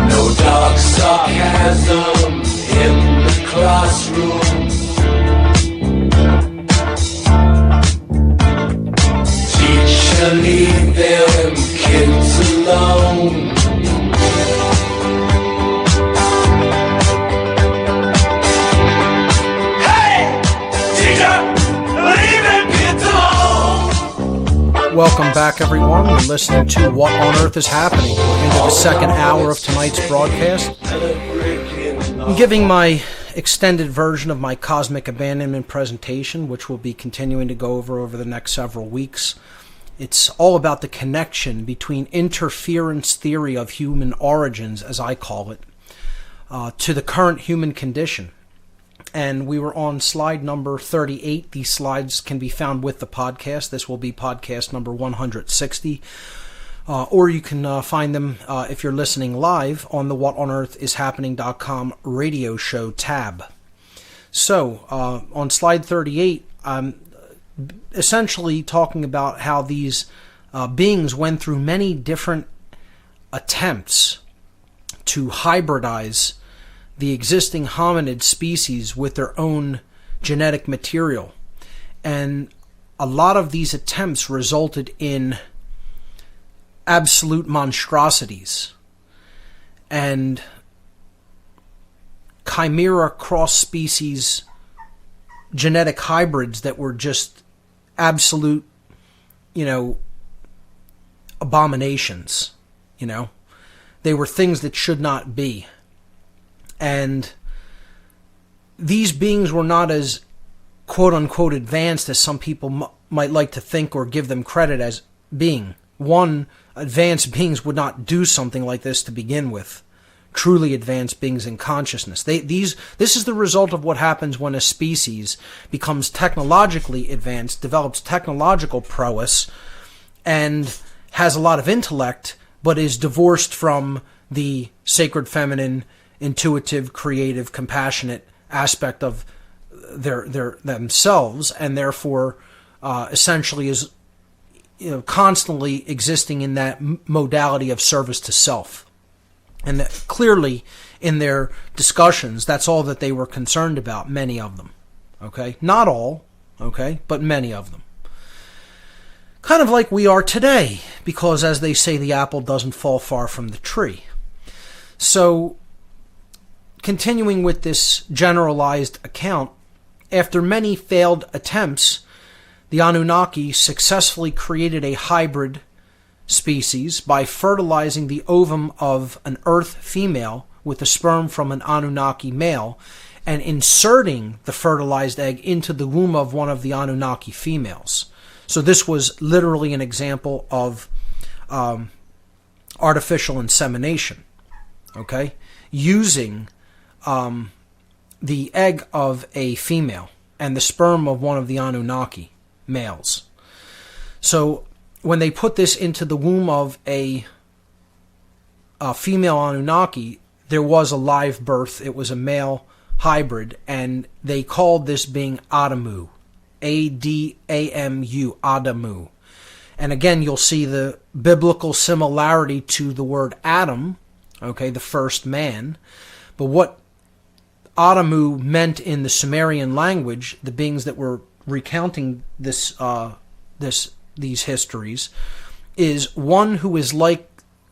No dark sarcasm in the classroom. Teacher, leave them kids alone. Welcome back, everyone. You're listening to What on Earth is Happening. We're into the second hour of tonight's broadcast. I'm giving my extended version of my cosmic abandonment presentation, which we'll be continuing to go over the next several weeks. It's all about the connection between interference theory of human origins, as I call it, to the current human condition. And we were on slide number 38. These slides can be found with the podcast. This will be podcast number 160. Or you can find them, if you're listening live, on the whatonearthishappening.com radio show tab. So, on slide 38, I'm essentially talking about how these beings went through many different attempts to hybridize the existing hominid species with their own genetic material. And a lot of these attempts resulted in absolute monstrosities and chimera cross-species genetic hybrids that were just absolute, abominations. They were things that should not be. And these beings were not as quote-unquote advanced as some people might like to think or give them credit as being. One, advanced beings would not do something like this to begin with. Truly advanced beings in consciousness. This is the result of what happens when a species becomes technologically advanced, develops technological prowess, and has a lot of intellect, but is divorced from the sacred feminine, intuitive, creative, compassionate aspect of themselves, and therefore essentially is constantly existing in that modality of service to self. And that clearly in their discussions, that's all that they were concerned about, many of them. Okay? Not all, okay, but many of them. Kind of like we are today, because as they say, the apple doesn't fall far from the tree. So, continuing with this generalized account, after many failed attempts, the Anunnaki successfully created a hybrid species by fertilizing the ovum of an Earth female with the sperm from an Anunnaki male and inserting the fertilized egg into the womb of one of the Anunnaki females. So this was literally an example of artificial insemination, okay, using the egg of a female and the sperm of one of the Anunnaki males. So when they put this into the womb of a female Anunnaki, there was a live birth. It was a male hybrid, and they called this being Adamu. A-D-A-M-U, Adamu. And again, you'll see the biblical similarity to the word Adam, okay, the first man. But what Adamu meant in the Sumerian language, the beings that were recounting these histories, is one who is like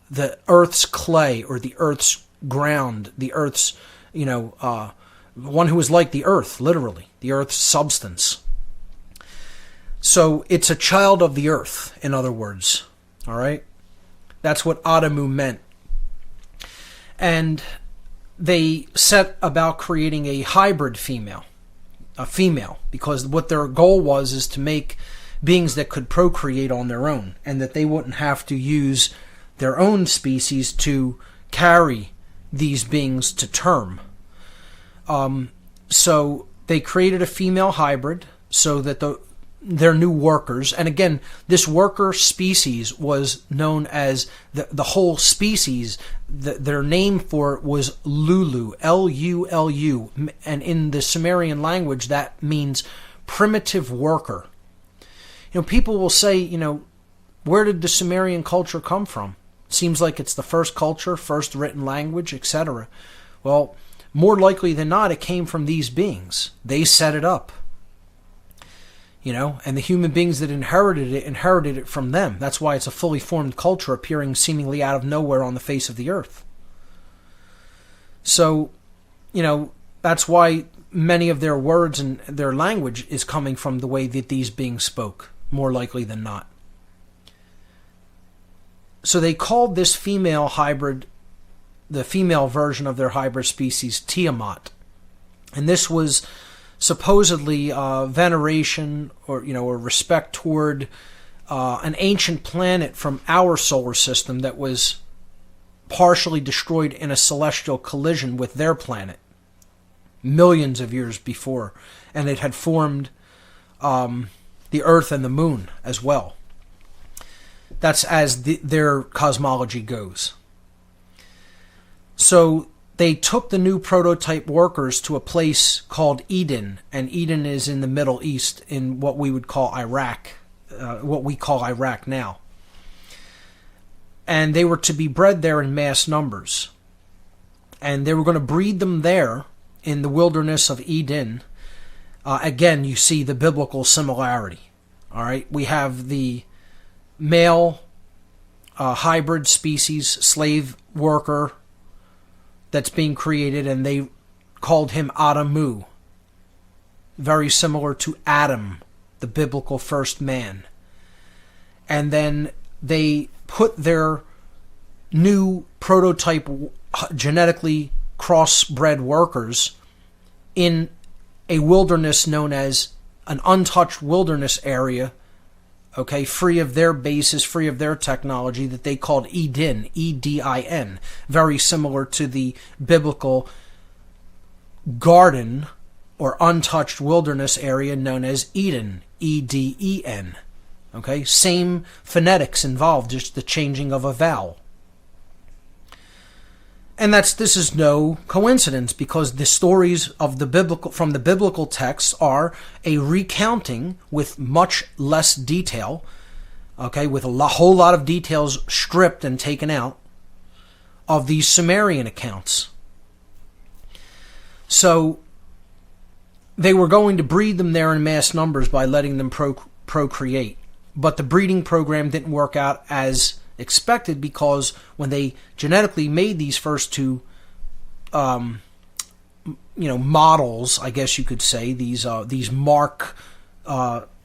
the earth's clay or the earth's ground, the earth's, one who is like the earth, literally, the earth's substance. So it's a child of the earth, in other words. All right? That's what Adamu meant. And they set about creating a hybrid female, because what their goal was is to make beings that could procreate on their own, and that they wouldn't have to use their own species to carry these beings to term. So they created a female hybrid so that their new workers, and again, this worker species was known as the whole species. Their name for it was Lulu, L-U-L-U, and in the Sumerian language that means primitive worker. People will say, where did the Sumerian culture come from? Seems like it's the first culture, first written language, etc. Well, more likely than not, it came from these beings. They set it up. And the human beings that inherited it from them. That's why it's a fully formed culture appearing seemingly out of nowhere on the face of the earth. So, that's why many of their words and their language is coming from the way that these beings spoke, more likely than not. So they called this female hybrid, the female version of their hybrid species, Tiamat. And this was supposedly veneration or respect toward an ancient planet from our solar system that was partially destroyed in a celestial collision with their planet millions of years before, and it had formed the Earth and the Moon as well. That's as their cosmology goes. So they took the new prototype workers to a place called Eden, and Eden is in the Middle East, in what we would call Iraq, what we call Iraq now. And they were to be bred there in mass numbers. And they were going to breed them there in the wilderness of Eden. Again, you see the biblical similarity. All right, we have the male hybrid species, slave worker, that's being created, and they called him Adamu. Very similar to Adam, the biblical first man. And then they put their new prototype genetically crossbred workers in a wilderness known as an untouched wilderness area, okay, free of their bases, free of their technology, that they called Eden, E-D-I-N, very similar to the biblical garden or untouched wilderness area known as Eden, E-D-E-N. Okay, same phonetics involved, just the changing of a vowel. And this is no coincidence, because the stories of from the biblical texts are a recounting with much less detail, okay, with a whole lot of details stripped and taken out of these Sumerian accounts. So they were going to breed them there in mass numbers by letting them procreate. But the breeding program didn't work out as expected, because when they genetically made these first two models, I guess you could say, these mark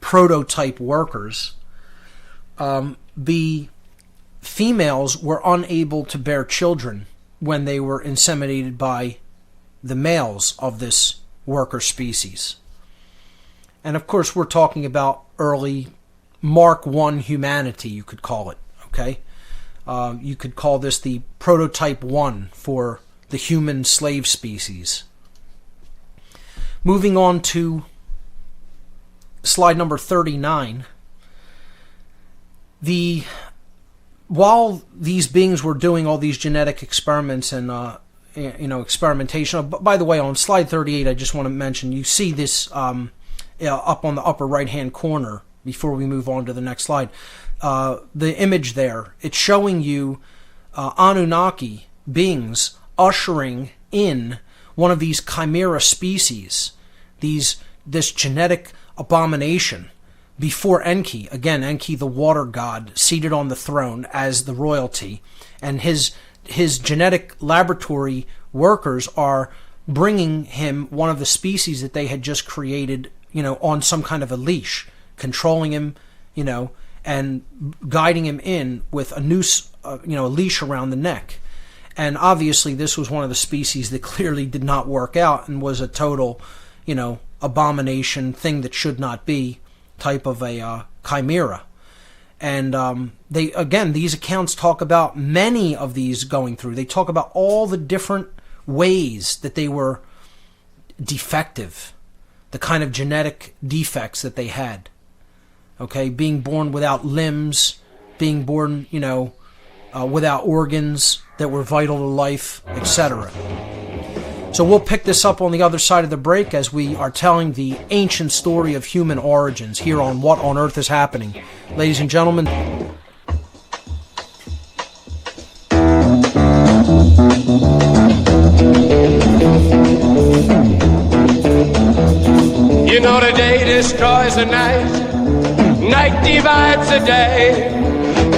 prototype workers, the females were unable to bear children when they were inseminated by the males of this worker species. And of course, we're talking about early Mark I humanity, you could call it, okay? You could call this the prototype 1 for the human slave species. Moving on to slide number 39. While these beings were doing all these genetic experiments and experimentation. By the way, on slide 38, I just want to mention, you see this up on the upper right-hand corner before we move on to the next slide. The image there, it's showing you Anunnaki beings ushering in one of these chimera species, this genetic abomination, before Enki. Again, Enki, the water god, seated on the throne as the royalty, and his genetic laboratory workers are bringing him one of the species that they had just created, on some kind of a leash, controlling him, and guiding him in with a noose, a leash around the neck. And obviously this was one of the species that clearly did not work out and was a total, abomination, thing that should not be, type of a chimera. And these accounts talk about many of these going through. They talk about all the different ways that they were defective, the kind of genetic defects that they had. Okay, being born without limbs, being born, without organs that were vital to life, etc. So we'll pick this up on the other side of the break as we are telling the ancient story of human origins here on What on Earth is Happening. Ladies and gentlemen, you know the day destroys the night, night divides the day.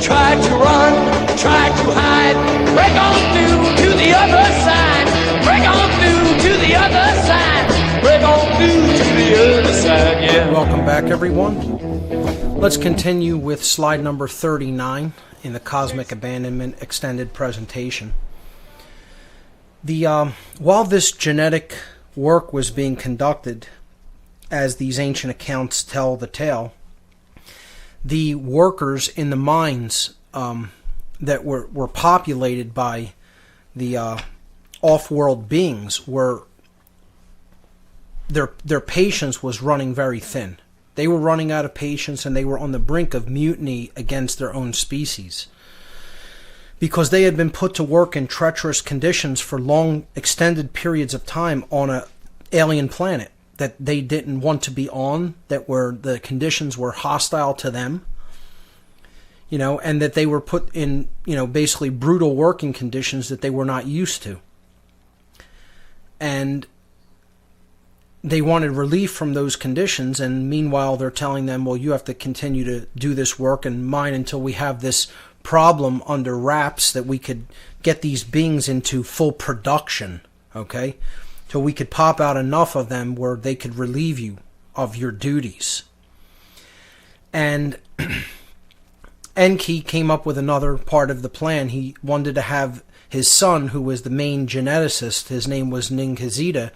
Try to run, try to hide, break on through to the other side, break on through to the other side, break on through to the other side, yeah. Welcome back, everyone. Let's continue with slide number 39 in the Cosmic Abandonment Extended Presentation. While this genetic work was being conducted, as these ancient accounts tell the tale, the workers in the mines that were populated by the off-world beings their patience was running very thin. They were running out of patience, and they were on the brink of mutiny against their own species, because they had been put to work in treacherous conditions for long, extended periods of time on an alien planet that they didn't want to be on, the conditions were hostile to them, and that they were put in, basically brutal working conditions that they were not used to. And they wanted relief from those conditions, and meanwhile they're telling them, well, you have to continue to do this work and mine until we have this problem under wraps, that we could get these beings into full production, okay? So we could pop out enough of them where they could relieve you of your duties. And Enki came up with another part of the plan. He wanted to have his son, who was the main geneticist, his name was Ninkazita,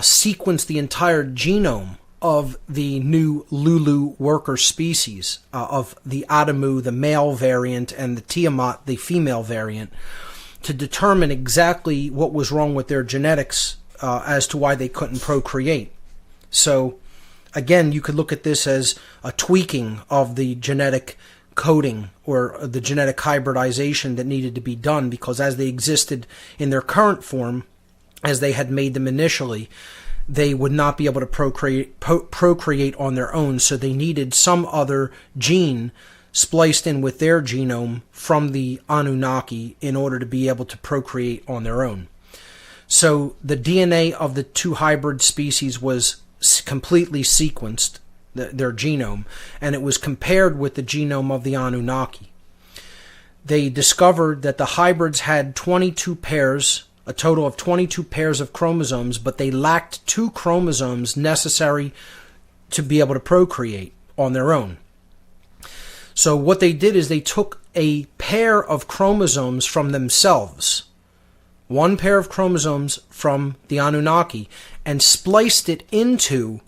sequence the entire genome of the new Lulu worker species, of the Adamu, the male variant, and the Tiamat, the female variant, to determine exactly what was wrong with their genetics as to why they couldn't procreate. So, again, you could look at this as a tweaking of the genetic coding or the genetic hybridization that needed to be done, because as they existed in their current form, as they had made them initially, they would not be able to procreate on their own, so they needed some other gene spliced in with their genome from the Anunnaki in order to be able to procreate on their own. So the DNA of the two hybrid species was completely sequenced, their genome, and it was compared with the genome of the Anunnaki. They discovered that the hybrids had 22 pairs, a total of 22 pairs of chromosomes, but they lacked 2 chromosomes necessary to be able to procreate on their own. So what they did is they took a pair of chromosomes from themselves, one pair of chromosomes from the Anunnaki, and spliced it into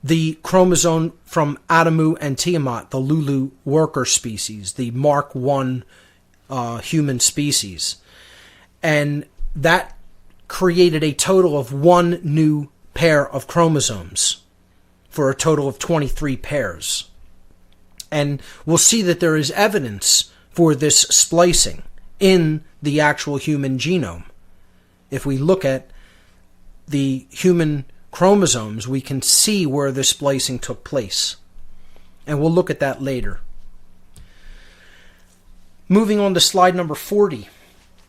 the chromosome from Adamu and Tiamat, the Lulu worker species, the Mark I human species. And that created a total of 1 new pair of chromosomes for a total of 23 pairs. And we'll see that there is evidence for this splicing in the actual human genome. If we look at the human chromosomes, we can see where the splicing took place. And we'll look at that later. Moving on to slide number 40.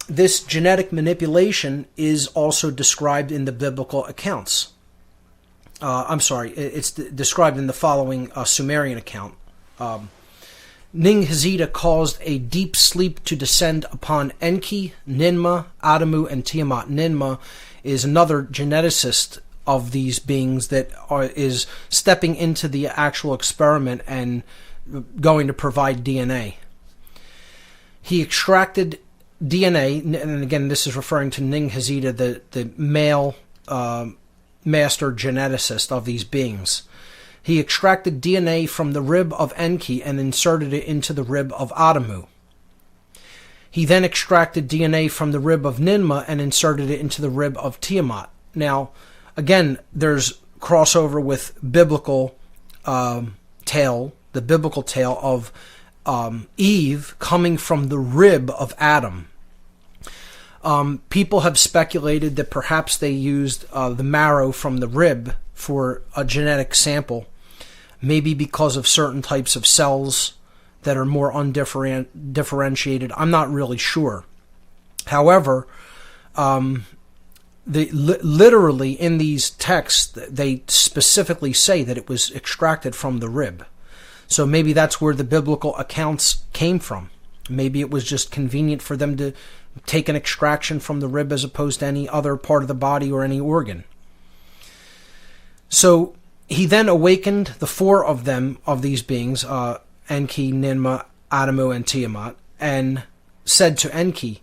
This genetic manipulation is also described in the biblical accounts. It's described in the following Sumerian account. Ning-Hazita caused a deep sleep to descend upon Enki, Ninmah, Adamu, and Tiamat. Ninmah is another geneticist of these beings that is stepping into the actual experiment and going to provide DNA. He extracted DNA, and again this is referring to Ning-Hazita, the male master geneticist of these beings. He extracted DNA from the rib of Enki and inserted it into the rib of Adamu. He then extracted DNA from the rib of Ninmah and inserted it into the rib of Tiamat. Now, again, there's crossover with biblical tale, the biblical tale of Eve coming from the rib of Adam. People have speculated that perhaps they used the marrow from the rib for a genetic sample, maybe because of certain types of cells that are more undifferentiated. I'm not really sure. However, literally in these texts, they specifically say that it was extracted from the rib. So maybe that's where the biblical accounts came from. Maybe it was just convenient for them to take an extraction from the rib as opposed to any other part of the body or any organ. So he then awakened the 4 of them, of these beings, Enki, Ninmah, Adamu, and Tiamat, and said to Enki,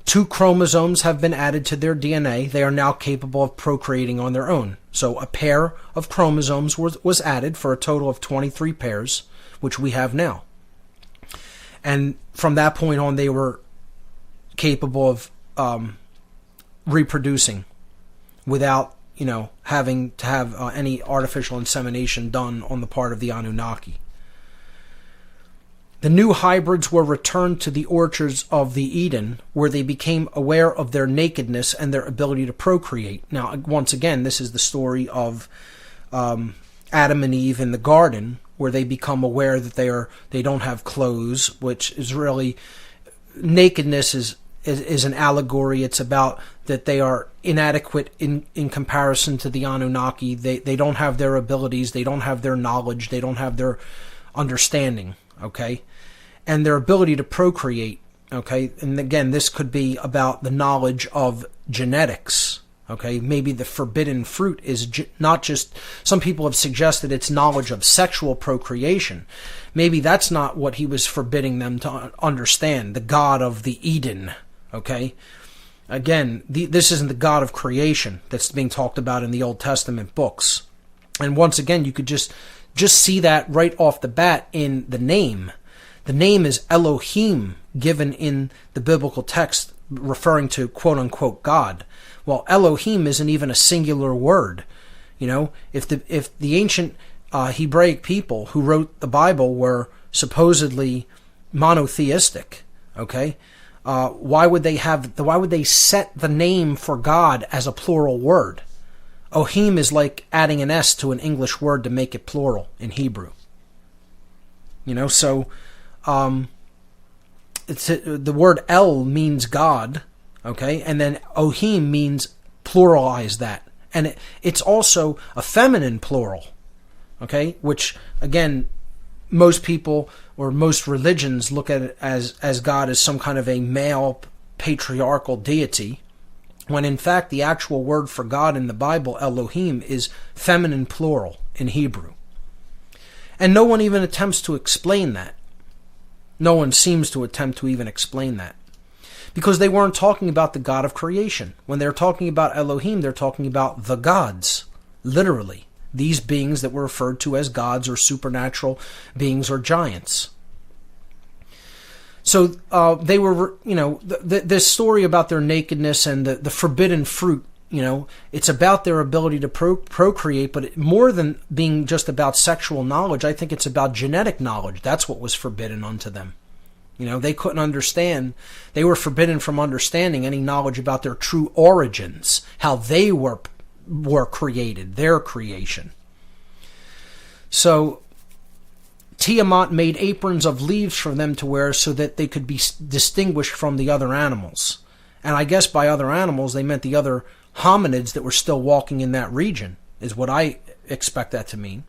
2 chromosomes have been added to their DNA. They are now capable of procreating on their own. So a pair of chromosomes was added for a total of 23 pairs, which we have now. And from that point on, they were capable of reproducing without having to have any artificial insemination done on the part of the Anunnaki. The new hybrids were returned to the orchards of the Eden, where they became aware of their nakedness and their ability to procreate. Now, once again, this is the story of Adam and Eve in the garden, where they become aware that they don't have clothes, which is really, nakedness is an allegory. It's about that they are inadequate in comparison to the Anunnaki. They don't have their abilities, they don't have their knowledge, they don't have their understanding, okay? And their ability to procreate, okay? And again, this could be about the knowledge of genetics, okay? Maybe the forbidden fruit is not just, some people have suggested it's knowledge of sexual procreation. Maybe that's not what he was forbidding them to understand, the God of the Eden, okay? Again, this isn't the God of creation that's being talked about in the Old Testament books. And once again, you could just see that right off the bat in the name. The name is Elohim, given in the biblical text, referring to quote-unquote God. Well, Elohim isn't even a singular word. If the ancient Hebraic people who wrote the Bible were supposedly monotheistic, okay, why would they set the name for God as a plural word? Ohim is like adding an S to an English word to make it plural in Hebrew. So the word El means God, okay, and then Ohim means pluralize that. And it's also a feminine plural, okay, which, again, most people or most religions look at it as God as some kind of a male patriarchal deity, when in fact the actual word for God in the Bible, Elohim, is feminine plural in Hebrew. And no one even attempts to explain that. No one seems to attempt to even explain that. Because they weren't talking about the God of creation. When they're talking about Elohim, they're talking about the gods, literally. These beings that were referred to as gods or supernatural beings or giants. So they were, this story about their nakedness and the forbidden fruit, it's about their ability to procreate, but more than being just about sexual knowledge, I think it's about genetic knowledge. That's what was forbidden unto them. They couldn't understand. They were forbidden from understanding any knowledge about their true origins, how they were created, their creation. So Tiamat made aprons of leaves for them to wear so that they could be distinguished from the other animals. And I guess by other animals, they meant the other hominids that were still walking in that region, is what I expect that to mean.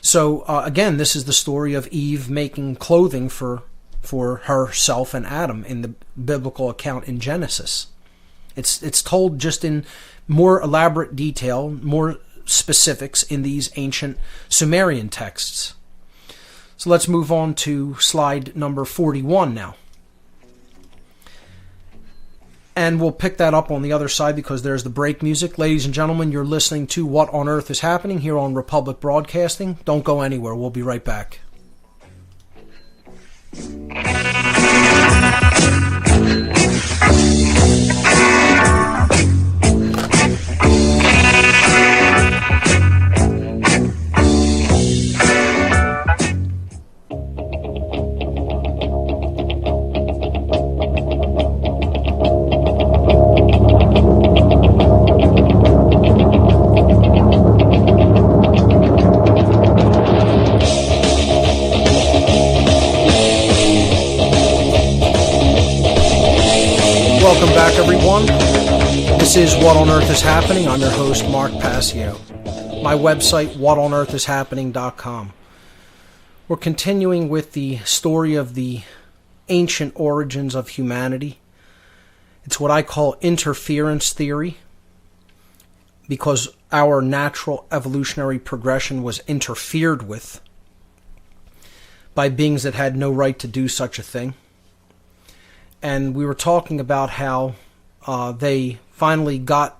So, again, this is the story of Eve making clothing for herself and Adam in the biblical account in Genesis. It's told just in more elaborate detail, more specifics in these ancient Sumerian texts. So let's move on to slide number 41 now. And we'll pick that up on the other side because there's the break music. Ladies and gentlemen, you're listening to What on Earth is Happening here on Republic Broadcasting. Don't go anywhere. We'll be right back. Welcome back, everyone. This is What on Earth is Happening. I'm your host, Mark Passio. My website, whatonearthishappening.com. We're continuing with the story of the ancient origins of humanity. It's what I call interference theory, because our natural evolutionary progression was interfered with by beings that had no right to do such a thing. And we were talking about how they finally got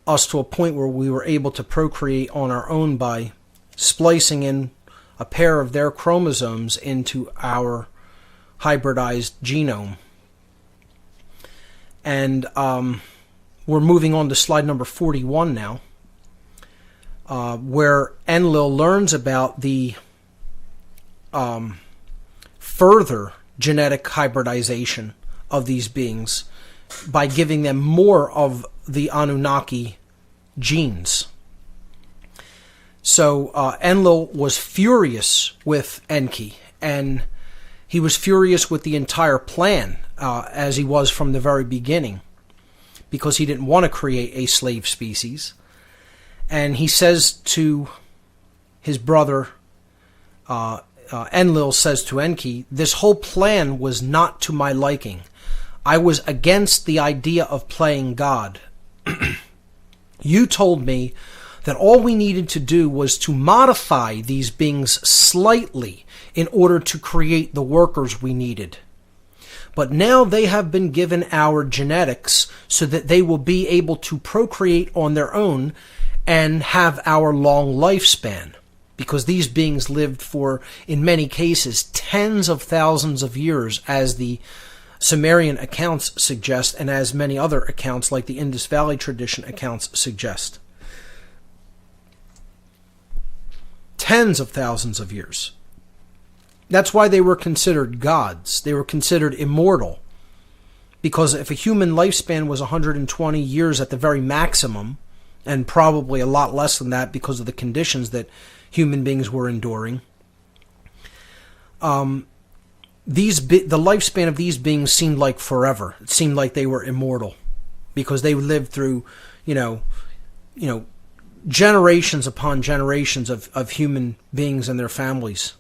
us to a point where we were able to procreate on our own by splicing in a pair of their chromosomes into our hybridized genome. And we're moving on to slide number 41 now, where Enlil learns about the further genetic hybridization of these beings by giving them more of the Anunnaki genes. So Enlil was furious with Enki, and he was furious with the entire plan, as he was from the very beginning, because he didn't want to create a slave species. And he says to his brother, Enlil says to Enki, "This whole plan was not to my liking. I was against the idea of playing God. You told me that all we needed to do was to modify these beings slightly in order to create the workers we needed. But now they have been given our genetics so that they will be able to procreate on their own and have our long lifespan." Because these beings lived for, in many cases, tens of thousands of years, as the Sumerian accounts suggest, and as many other accounts, like the Indus Valley tradition accounts, suggest. Tens of thousands of years. That's why they were considered gods. They were considered immortal. Because if a human lifespan was 120 years at the very maximum, and probably a lot less than that because of the conditions that human beings were enduring, the lifespan of these beings seemed like forever. It seemed like they were immortal because they lived through, generations upon generations of human beings and their families,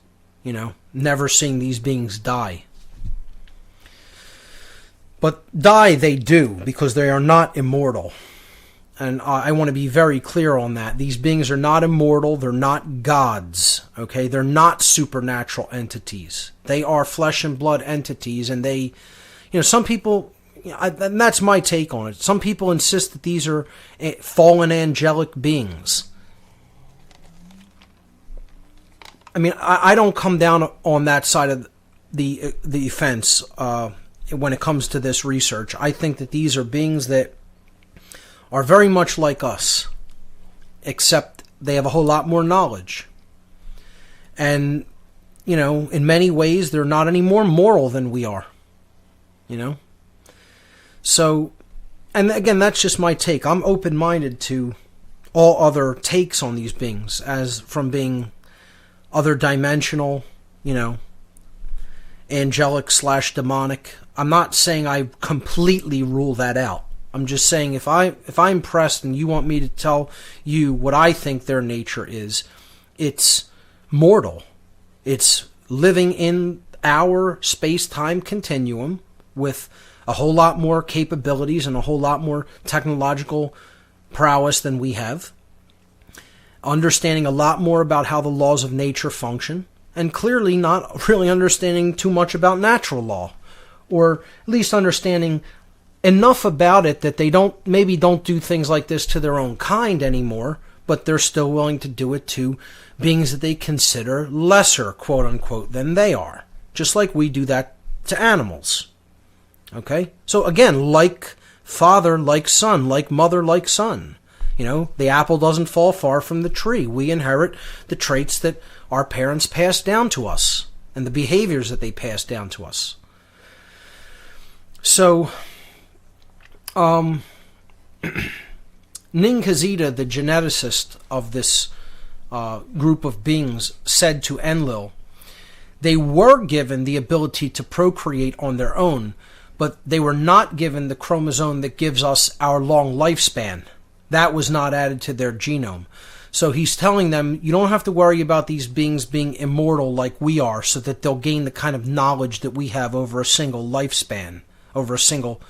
never seeing these beings die. But die they do, because they are not immortal. And I want to be very clear on that. These beings are not immortal. They're not gods. Okay? They're not supernatural entities. They are flesh and blood entities. And they, some people, and that's my take on it. Some people insist that these are fallen angelic beings. I mean, I don't come down on that side of the fence when it comes to this research. I think that these are beings that are very much like us, except they have a whole lot more knowledge. And, in many ways, they're not any more moral than we are. So, and again, that's just my take. I'm open-minded to all other takes on these beings, as from being other dimensional, angelic/demonic. I'm not saying I completely rule that out. I'm just saying if I'm pressed and you want me to tell you what I think their nature is, it's mortal. It's living in our space-time continuum with a whole lot more capabilities and a whole lot more technological prowess than we have. Understanding a lot more about how the laws of nature function, and clearly not really understanding too much about natural law, or at least understanding enough about it that they don't do things like this to their own kind anymore, but they're still willing to do it to beings that they consider lesser, quote unquote, than they are. Just like we do that to animals. Okay? So again, like father, like son, like mother, like son. The apple doesn't fall far from the tree. We inherit the traits that our parents passed down to us and the behaviors that they passed down to us. So, Ninkazita, the geneticist of this group of beings, said to Enlil, they were given the ability to procreate on their own, but they were not given the chromosome that gives us our long lifespan. That was not added to their genome. So he's telling them, you don't have to worry about these beings being immortal like we are, so that they'll gain the kind of knowledge that we have over a single lifespan, over a single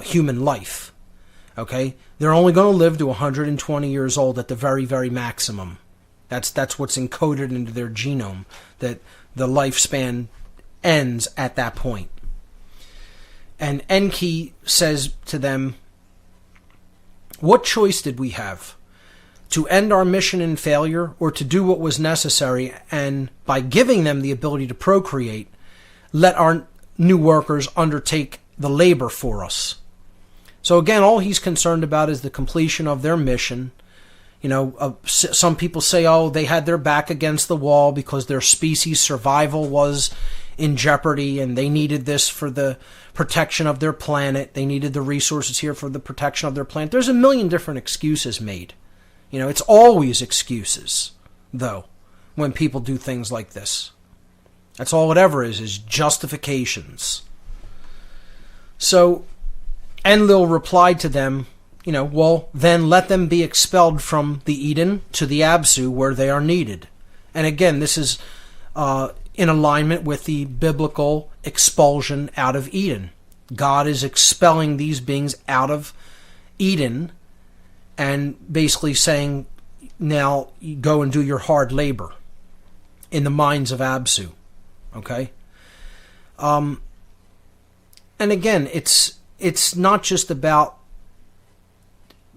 human life. Okay? They're only going to live to 120 years old at the very, very maximum. That's what's encoded into their genome, that the lifespan ends at that point. And Enki says to them, what choice did we have? To end our mission in failure, or to do what was necessary, and by giving them the ability to procreate, let our new workers undertake the labor for us? So again, all he's concerned about is the completion of their mission. Some people say, they had their back against the wall because their species' survival was in jeopardy, and they needed this for the protection of their planet. They needed the resources here for the protection of their planet. There's a million different excuses made. It's always excuses, though, when people do things like this. That's all it ever is justifications. So Enlil replied to them, well, then let them be expelled from the Eden to the Absu where they are needed. And again, this is in alignment with the biblical expulsion out of Eden. God is expelling these beings out of Eden and basically saying, now you go and do your hard labor in the mines of Absu. Okay? And again, it's not just about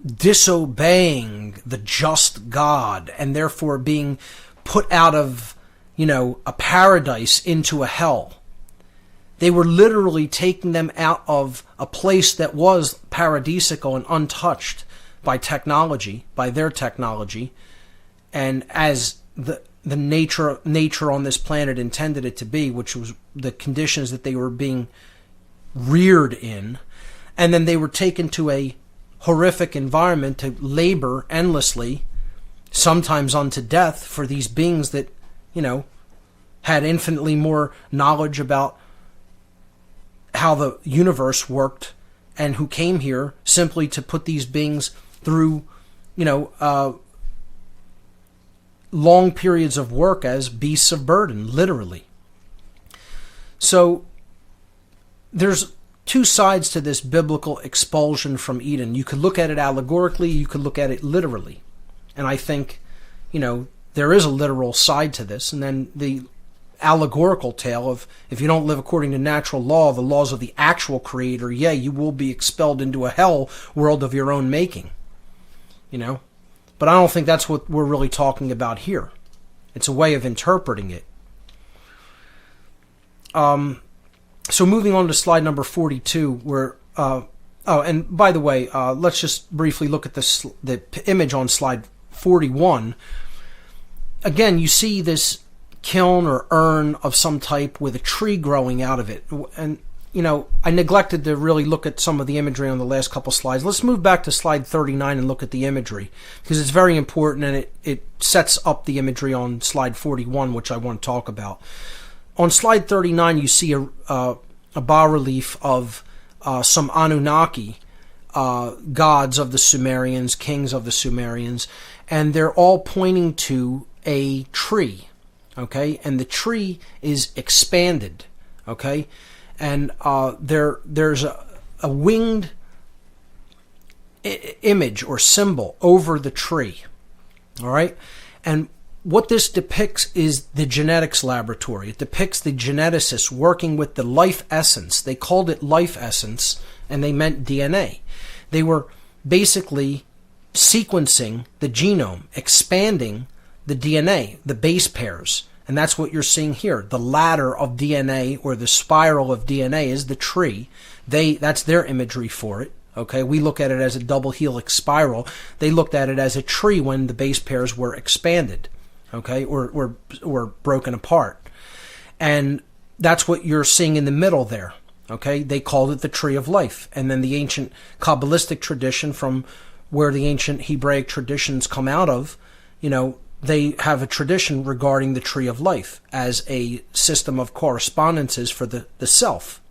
disobeying the just God and therefore being put out of, a paradise into a hell. They were literally taking them out of a place that was paradisical and untouched by technology, by their technology, and as the nature on this planet intended it to be, which was the conditions that they were being reared in, and then they were taken to a horrific environment to labor endlessly, sometimes unto death, for these beings that, had infinitely more knowledge about how the universe worked, and who came here simply to put these beings through, long periods of work as beasts of burden, literally. So there's two sides to this biblical expulsion from Eden. You could look at it allegorically, you could look at it literally. And I think, there is a literal side to this. And then the allegorical tale of, if you don't live according to natural law, the laws of the actual creator, you will be expelled into a hell world of your own making. But I don't think that's what we're really talking about here. It's a way of interpreting it. So moving on to slide number 42, where and by the way, let's just briefly look at the image on slide 41. Again, you see this kiln or urn of some type with a tree growing out of it. And, I neglected to really look at some of the imagery on the last couple slides. Let's move back to slide 39 and look at the imagery, because it's very important, and it sets up the imagery on slide 41, which I want to talk about. On slide 39, you see a bas-relief of some Anunnaki gods of the Sumerians, kings of the Sumerians, and they're all pointing to a tree, okay? And the tree is expanded, okay? And there's a winged image or symbol over the tree, all right? And what this depicts is the genetics laboratory. It depicts the geneticists working with the life essence. They called it life essence, and they meant DNA. They were basically sequencing the genome, expanding the DNA, the base pairs. And that's what you're seeing here. The ladder of DNA, or the spiral of DNA, is the tree. That's their imagery for it. Okay, we look at it as a double helix spiral. They looked at it as a tree when the base pairs were expanded, okay, or broken apart. And that's what you're seeing in the middle there. Okay, they called it the tree of life. And then the ancient Kabbalistic tradition, from where the ancient Hebraic traditions come out of, they have a tradition regarding the tree of life as a system of correspondences for the self.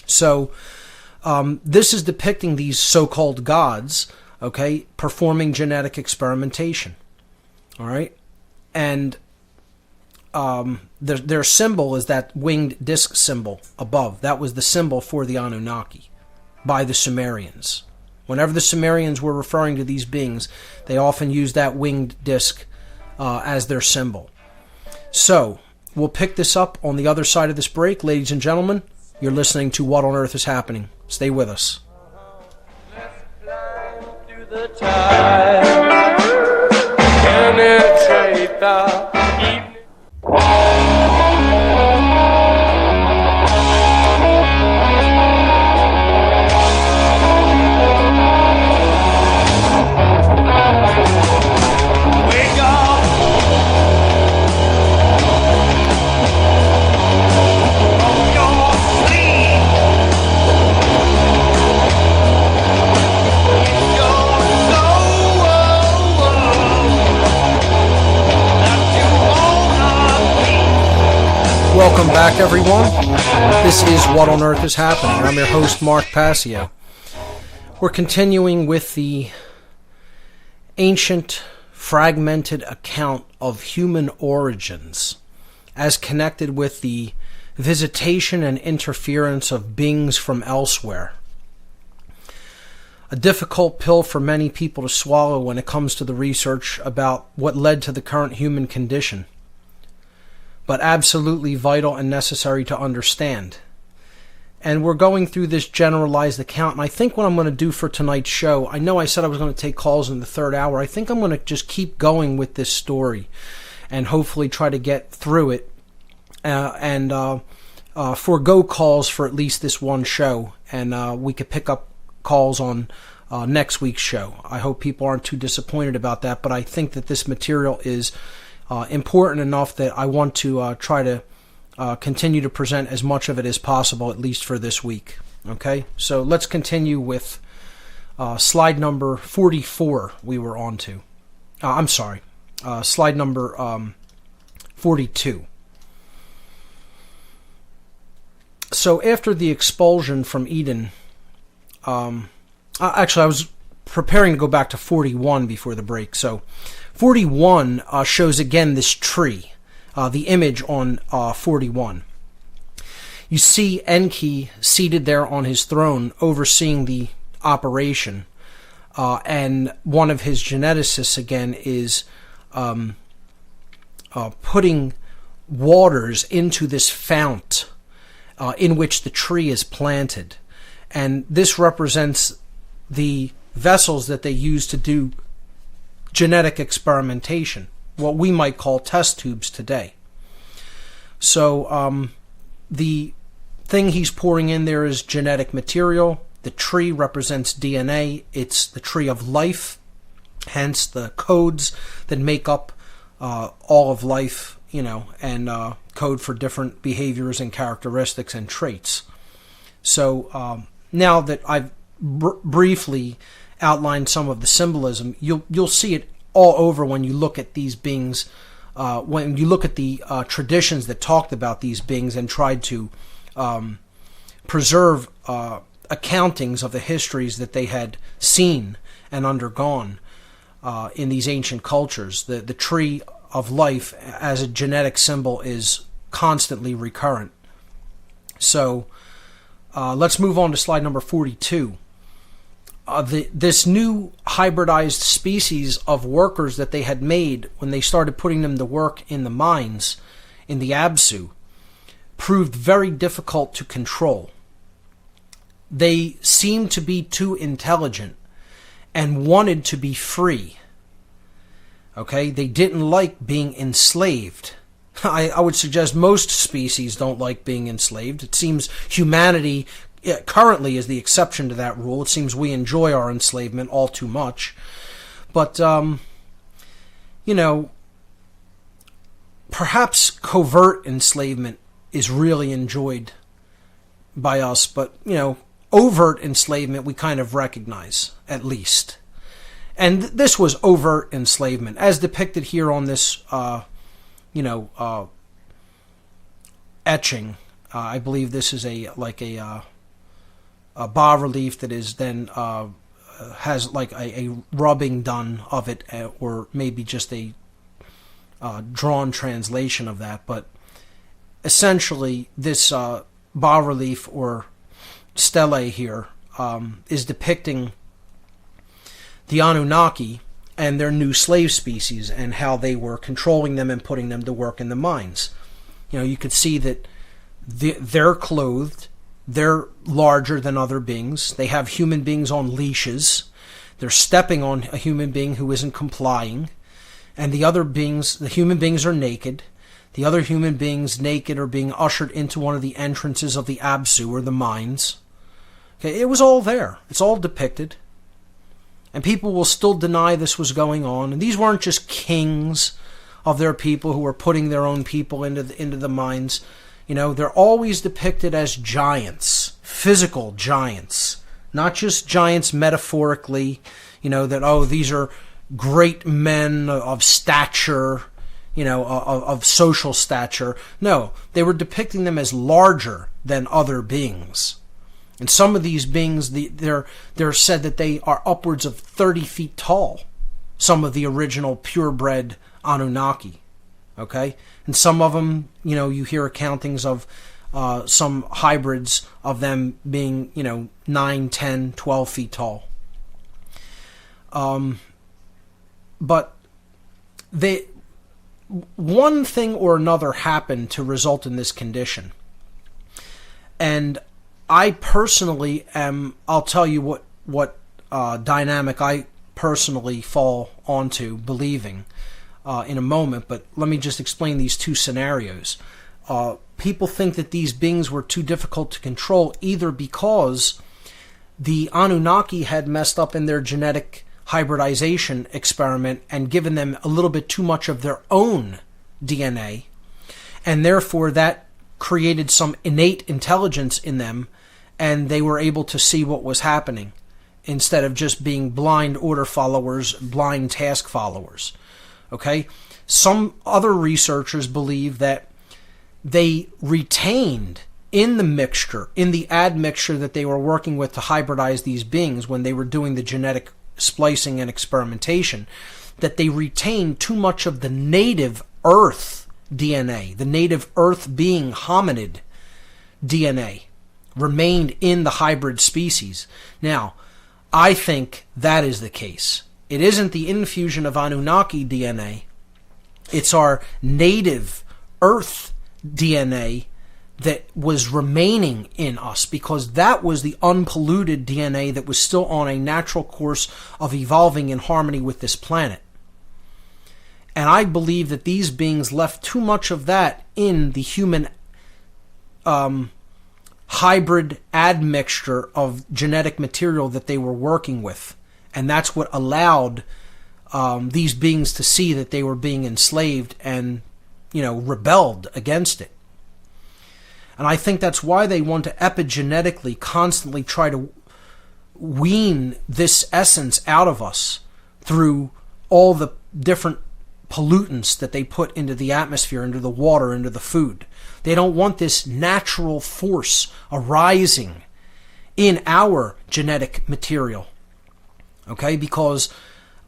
So this is depicting these so-called gods, okay, performing genetic experimentation. All right? And their symbol is that winged disc symbol above. That was the symbol for the Anunnaki by the Sumerians. Whenever the Sumerians were referring to these beings, they often used that winged disc as their symbol. So, we'll pick this up on the other side of this break. Ladies and gentlemen, you're listening to What on Earth is Happening. Stay with us. Let's climb through the tide, penetrate the evening. Welcome back, everyone. This is What on Earth is Happening. I'm your host, Mark Passio. We're continuing with the ancient, fragmented account of human origins as connected with the visitation and interference of beings from elsewhere. A difficult pill for many people to swallow when it comes to the research about what led to the current human condition, but absolutely vital and necessary to understand. And we're going through this generalized account, and I think what I'm going to do for tonight's show, I know I said I was going to take calls in the third hour, I think I'm going to just keep going with this story and hopefully try to get through it and forego calls for at least this one show, and we could pick up calls on next week's show. I hope people aren't too disappointed about that, but I think that this material is important enough that I want to try to continue to present as much of it as possible, at least for this week. Okay, so let's continue with slide number 44 we were on to. I'm sorry, slide number 42. So after the expulsion from Eden, actually I was preparing to go back to 41 before the break. So 41 shows again this tree, the image on 41. You see Enki seated there on his throne overseeing the operation, and one of his geneticists again is putting waters into this fount in which the tree is planted. And this represents the vessels that they use to do genetic experimentation, what we might call test tubes today. So the thing he's pouring in there is genetic material. The tree represents DNA. It's the tree of life, hence the codes that make up all of life, and code for different behaviors and characteristics and traits. So now that I've briefly outlined some of the symbolism, you'll see it all over when you look at these beings, when you look at the traditions that talked about these beings and tried to preserve accountings of the histories that they had seen and undergone in these ancient cultures. The tree of life as a genetic symbol is constantly recurrent. So let's move on to slide number 42. This new hybridized species of workers that they had made when they started putting them to work in the mines, in the Absu, proved very difficult to control. They seemed to be too intelligent and wanted to be free. Okay, they didn't like being enslaved. I would suggest most species don't like being enslaved. It seems humanity currently is the exception to that rule. It seems we enjoy our enslavement all too much. But, perhaps covert enslavement is really enjoyed by us. But, overt enslavement we kind of recognize, at least. And this was overt enslavement, as depicted here on this, etching. I believe this is a bas relief that is then has like a rubbing done of it, or maybe just a drawn translation of that. But essentially, this bas relief or stele here is depicting the Anunnaki and their new slave species and how they were controlling them and putting them to work in the mines. You could see that they're clothed, they're larger than other beings, they have human beings on leashes, they're stepping on a human being who isn't complying, and the other beings, the human beings are naked. The other human beings naked are being ushered into one of the entrances of the Absu, or the mines. Okay, it was all there. It's all depicted. And people will still deny this was going on. And these weren't just kings of their people who were putting their own people into the mines. They're always depicted as giants, physical giants, not just giants metaphorically, that, these are great men of stature, of social stature. No, they were depicting them as larger than other beings. And some of these beings, they're said that they are upwards of 30 feet tall, some of the original purebred Anunnaki. Okay? And some of them, you hear accountings of some hybrids of them being, 9, 10, 12 feet tall. But one thing or another happened to result in this condition. And I personally I'll tell you what dynamic I personally fall onto believing in a moment, but let me just explain these two scenarios. People think that these beings were too difficult to control, either because the Anunnaki had messed up in their genetic hybridization experiment and given them a little bit too much of their own DNA, and therefore that created some innate intelligence in them, and they were able to see what was happening instead of just being blind order followers, blind task followers. Okay? Some other researchers believe that they retained in the mixture, in the admixture that they were working with to hybridize these beings when they were doing the genetic splicing and experimentation, that they retained too much of the native Earth DNA, the native Earth being hominid DNA, remained in the hybrid species. Now, I think that is the case. It isn't the infusion of Anunnaki DNA. It's our native Earth DNA that was remaining in us, because that was the unpolluted DNA that was still on a natural course of evolving in harmony with this planet. And I believe that these beings left too much of that in the human hybrid admixture of genetic material that they were working with. And that's what allowed these beings to see that they were being enslaved and, rebelled against it. And I think that's why they want to epigenetically constantly try to wean this essence out of us through all the different pollutants that they put into the atmosphere, into the water, into the food. They don't want this natural force arising in our genetic material. Okay? Because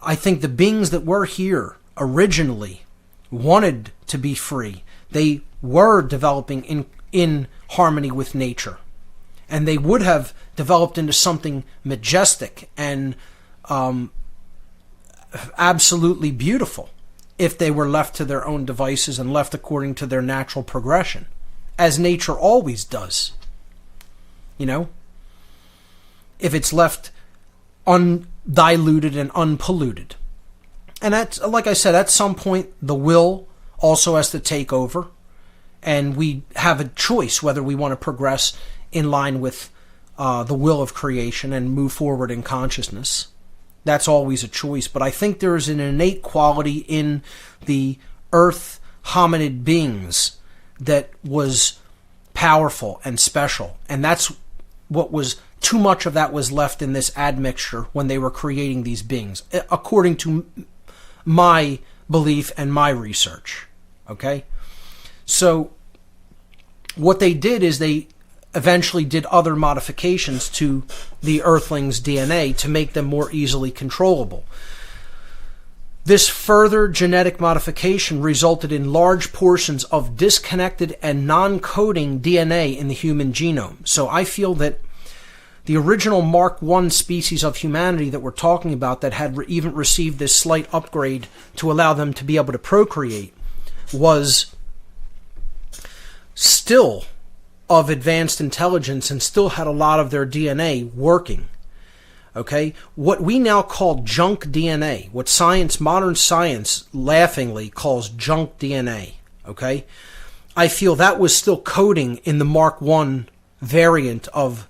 I think the beings that were here originally wanted to be free. They were developing in harmony with nature. And they would have developed into something majestic and absolutely beautiful if they were left to their own devices and left according to their natural progression, as nature always does. If it's left undiluted and unpolluted. And that's, like I said, at some point the will also has to take over, and we have a choice whether we want to progress in line with the will of creation and move forward in consciousness. That's always a choice. But I think there is an innate quality in the earth hominid beings that was powerful and special. And that's what was, too much of that was left in this admixture when they were creating these beings, according to my belief and my research. Okay? So what they did is they eventually did other modifications to the Earthlings' DNA to make them more easily controllable. This further genetic modification resulted in large portions of disconnected and non-coding DNA in the human genome. So I feel that the original Mark I species of humanity that we're talking about, that had even received this slight upgrade to allow them to be able to procreate, was still of advanced intelligence and still had a lot of their DNA working. Okay? What we now call junk DNA, what modern science laughingly calls junk DNA, okay? I feel that was still coding in the Mark I variant of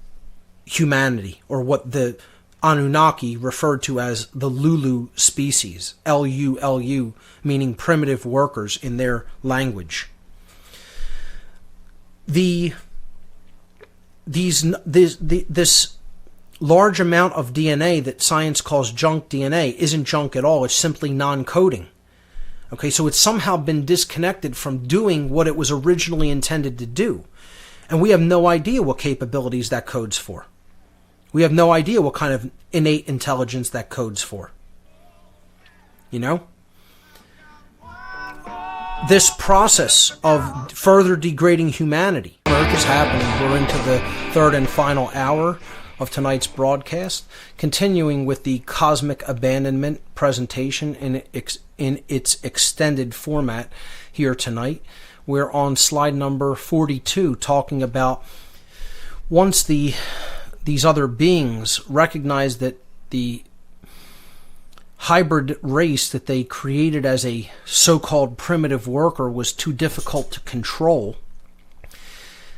humanity, or what the Anunnaki referred to as the Lulu species, Lulu, meaning primitive workers in their language. This large amount of DNA that science calls junk DNA isn't junk at all. It's simply non-coding. Okay, so it's somehow been disconnected from doing what it was originally intended to do. And we have no idea what capabilities that codes for. We have no idea what kind of innate intelligence that codes for. This process of further degrading humanity is happening. We're into the third and final hour of tonight's broadcast, continuing with the cosmic abandonment presentation in its extended format here tonight. We're on slide number 42, talking about once these other beings recognized that the hybrid race that they created as a so-called primitive worker was too difficult to control,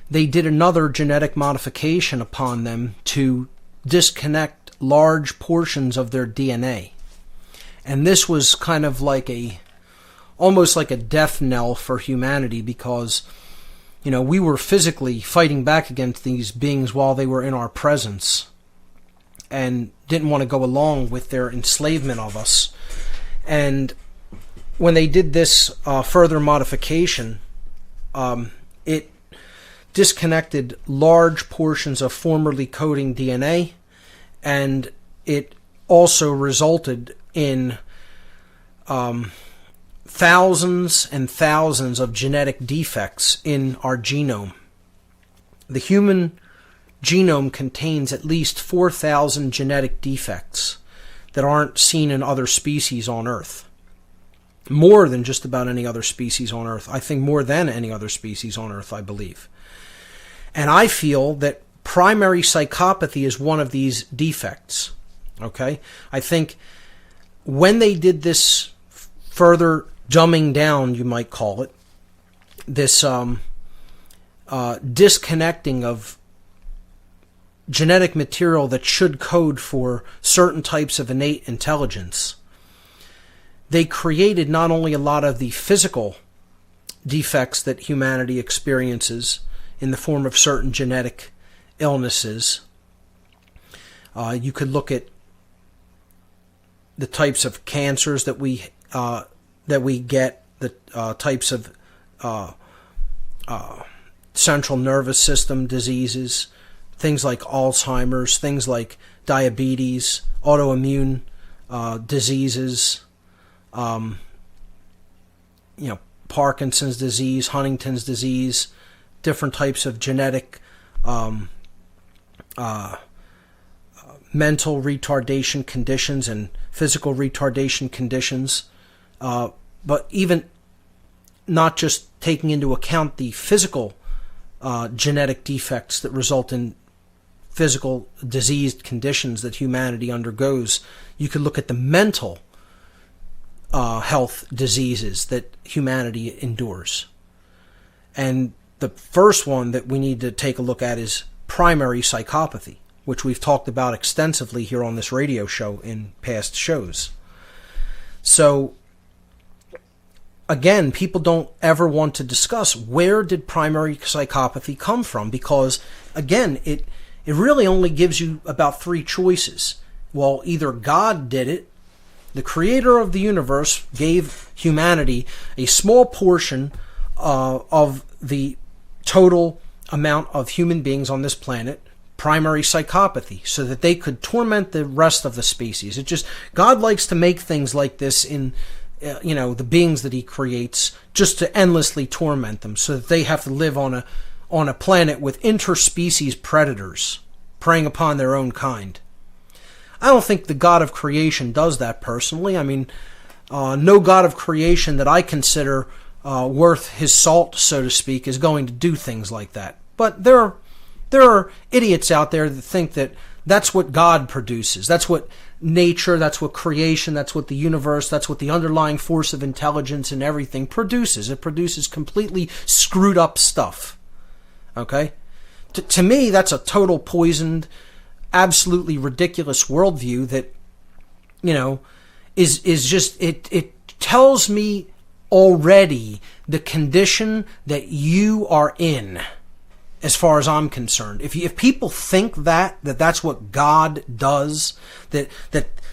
they did another genetic modification upon them to disconnect large portions of their DNA. And this was kind of like almost like a death knell for humanity, because, we were physically fighting back against these beings while they were in our presence and didn't want to go along with their enslavement of us. And when they did this further modification, it disconnected large portions of formerly coding DNA, and it also resulted in thousands and thousands of genetic defects in our genome. The human genome contains at least 4,000 genetic defects that aren't seen in other species on Earth. More than just about any other species on Earth. I think more than any other species on Earth, I believe. And I feel that primary psychopathy is one of these defects. Okay? I think when they did this further dumbing down, you might call it, this disconnecting of genetic material that should code for certain types of innate intelligence, they created not only a lot of the physical defects that humanity experiences in the form of certain genetic illnesses. You could look at the types of cancers that we get, the types of central nervous system diseases, things like Alzheimer's, things like diabetes, autoimmune diseases, Parkinson's disease, Huntington's disease, different types of genetic mental retardation conditions and physical retardation conditions, but even not just taking into account the physical genetic defects that result in physical diseased conditions that humanity undergoes. You could look at the mental health diseases that humanity endures. And the first one that we need to take a look at is primary psychopathy, which we've talked about extensively here on this radio show in past shows. So, again, people don't ever want to discuss where did primary psychopathy come from, because, again, it really only gives you about three choices. Well, either God did it, the creator of the universe gave humanity a small portion of the total amount of human beings on this planet, primary psychopathy, so that they could torment the rest of the species. God likes to make things like this in the beings that he creates, just to endlessly torment them, so that they have to live on a planet with interspecies predators preying upon their own kind. I don't think the God of creation does that personally. I mean, no God of creation that I consider worth his salt, so to speak, is going to do things like that. But there are idiots out there that think that that's what God produces. That's what nature, that's what creation, that's what the universe, that's what the underlying force of intelligence and everything produces. It produces completely screwed up stuff. Okay? To me, that's a total poisoned, absolutely ridiculous worldview that, is just, it tells me already the condition that you are in, as far as I'm concerned. If people think that's what God does, that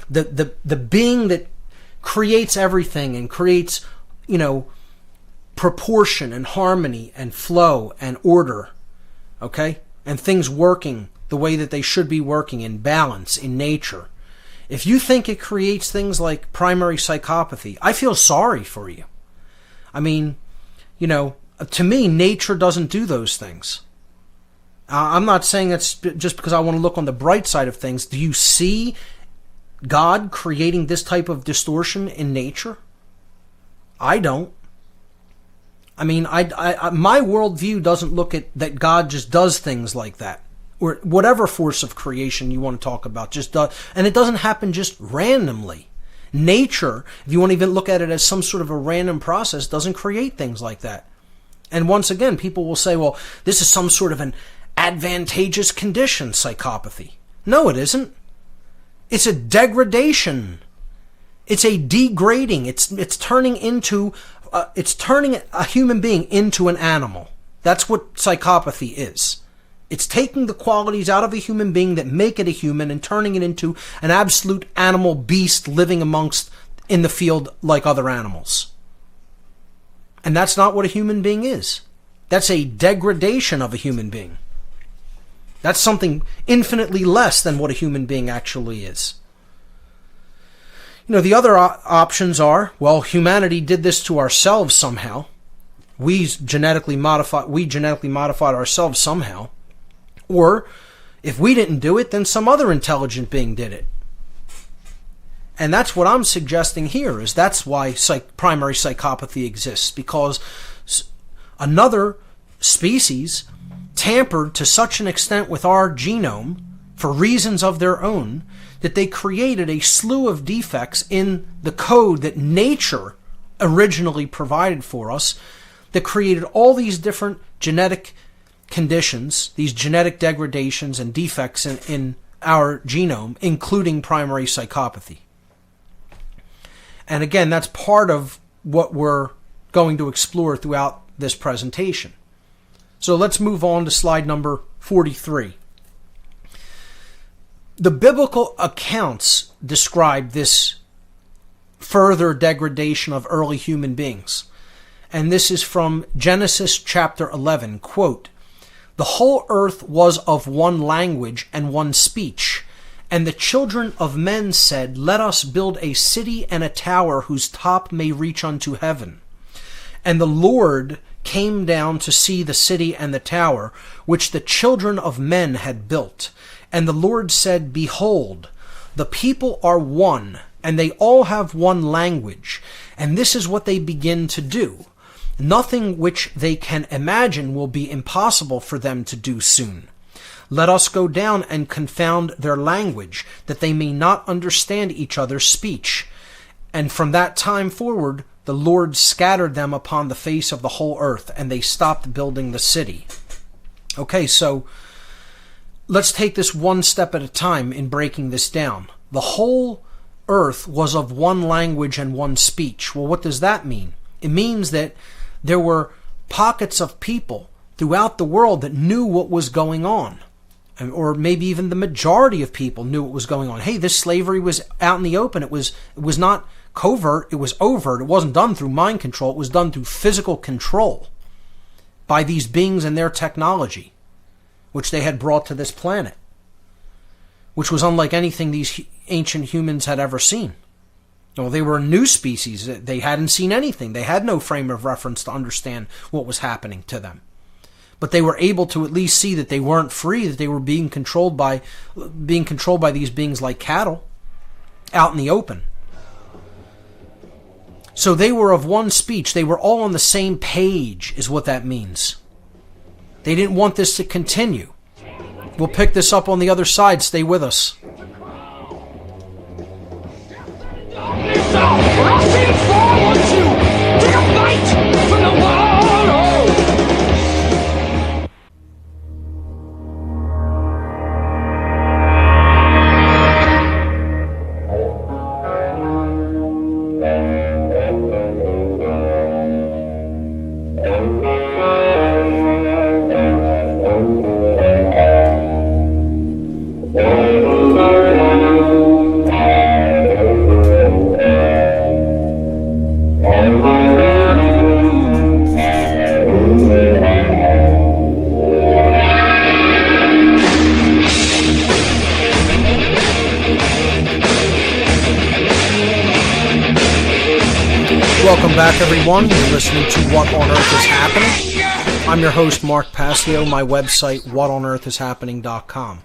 the being that creates everything and creates, proportion and harmony and flow and order, okay, and things working the way that they should be working in balance in nature. If you think it creates things like primary psychopathy, I feel sorry for you. I mean, to me, nature doesn't do those things. I'm not saying that's just because I want to look on the bright side of things. Do you see God creating this type of distortion in nature? I don't. I mean, my worldview doesn't look at that God just does things like that, or whatever force of creation you want to talk about just does, and it doesn't happen just randomly. Nature, if you want to even look at it as some sort of a random process, doesn't create things like that. And once again, people will say, well, this is some sort of an advantageous condition, psychopathy. No, it isn't. It's a degradation. It's a degrading. It's turning a human being into an animal. That's what psychopathy is. It's taking the qualities out of a human being that make it a human and turning it into an absolute animal beast living in the field like other animals. And that's not what a human being is. That's a degradation of a human being. That's something infinitely less than what a human being actually is. The other options are, well, humanity did this to ourselves somehow. We genetically modified ourselves somehow. Or, if we didn't do it, then some other intelligent being did it. And that's what I'm suggesting here, is that's why primary psychopathy exists, because another species tampered to such an extent with our genome for reasons of their own that they created a slew of defects in the code that nature originally provided for us that created all these different genetic conditions, these genetic degradations and defects in our genome, including primary psychopathy. And again, that's part of what we're going to explore throughout this presentation. So let's move on to slide number 43. The biblical accounts describe this further degradation of early human beings. And this is from Genesis chapter 11, quote, "The whole earth was of one language and one speech. And the children of men said, Let us build a city and a tower whose top may reach unto heaven. And the Lord came down to see the city and the tower, which the children of men had built. And the Lord said, Behold, the people are one, and they all have one language. And this is what they begin to do. Nothing which they can imagine will be impossible for them to do soon. Let us go down and confound their language, that they may not understand each other's speech. And from that time forward, the Lord scattered them upon the face of the whole earth, and they stopped building the city." Okay, so let's take this one step at a time in breaking this down. The whole earth was of one language and one speech. Well, what does that mean? It means that there were pockets of people throughout the world that knew what was going on. Or maybe even the majority of people knew what was going on. Hey, this slavery was out in the open. It was not covert, it was overt. It wasn't done through mind control. It was done through physical control by these beings and their technology, which they had brought to this planet, which was unlike anything these ancient humans had ever seen. Well, they were a new species. They hadn't seen anything. They had no frame of reference to understand what was happening to them. But they were able to at least see that they weren't free, that they were being controlled by these beings like cattle out in the open. So they were of one speech. They were all on the same page, is what that means. They didn't want this to continue. We'll pick this up on the other side. Stay with us. Rushing forward to take a fight for the world. Welcome back, everyone. You're listening to What on Earth is Happening. I'm your host, Mark Passio. My website, whatonearthishappening.com.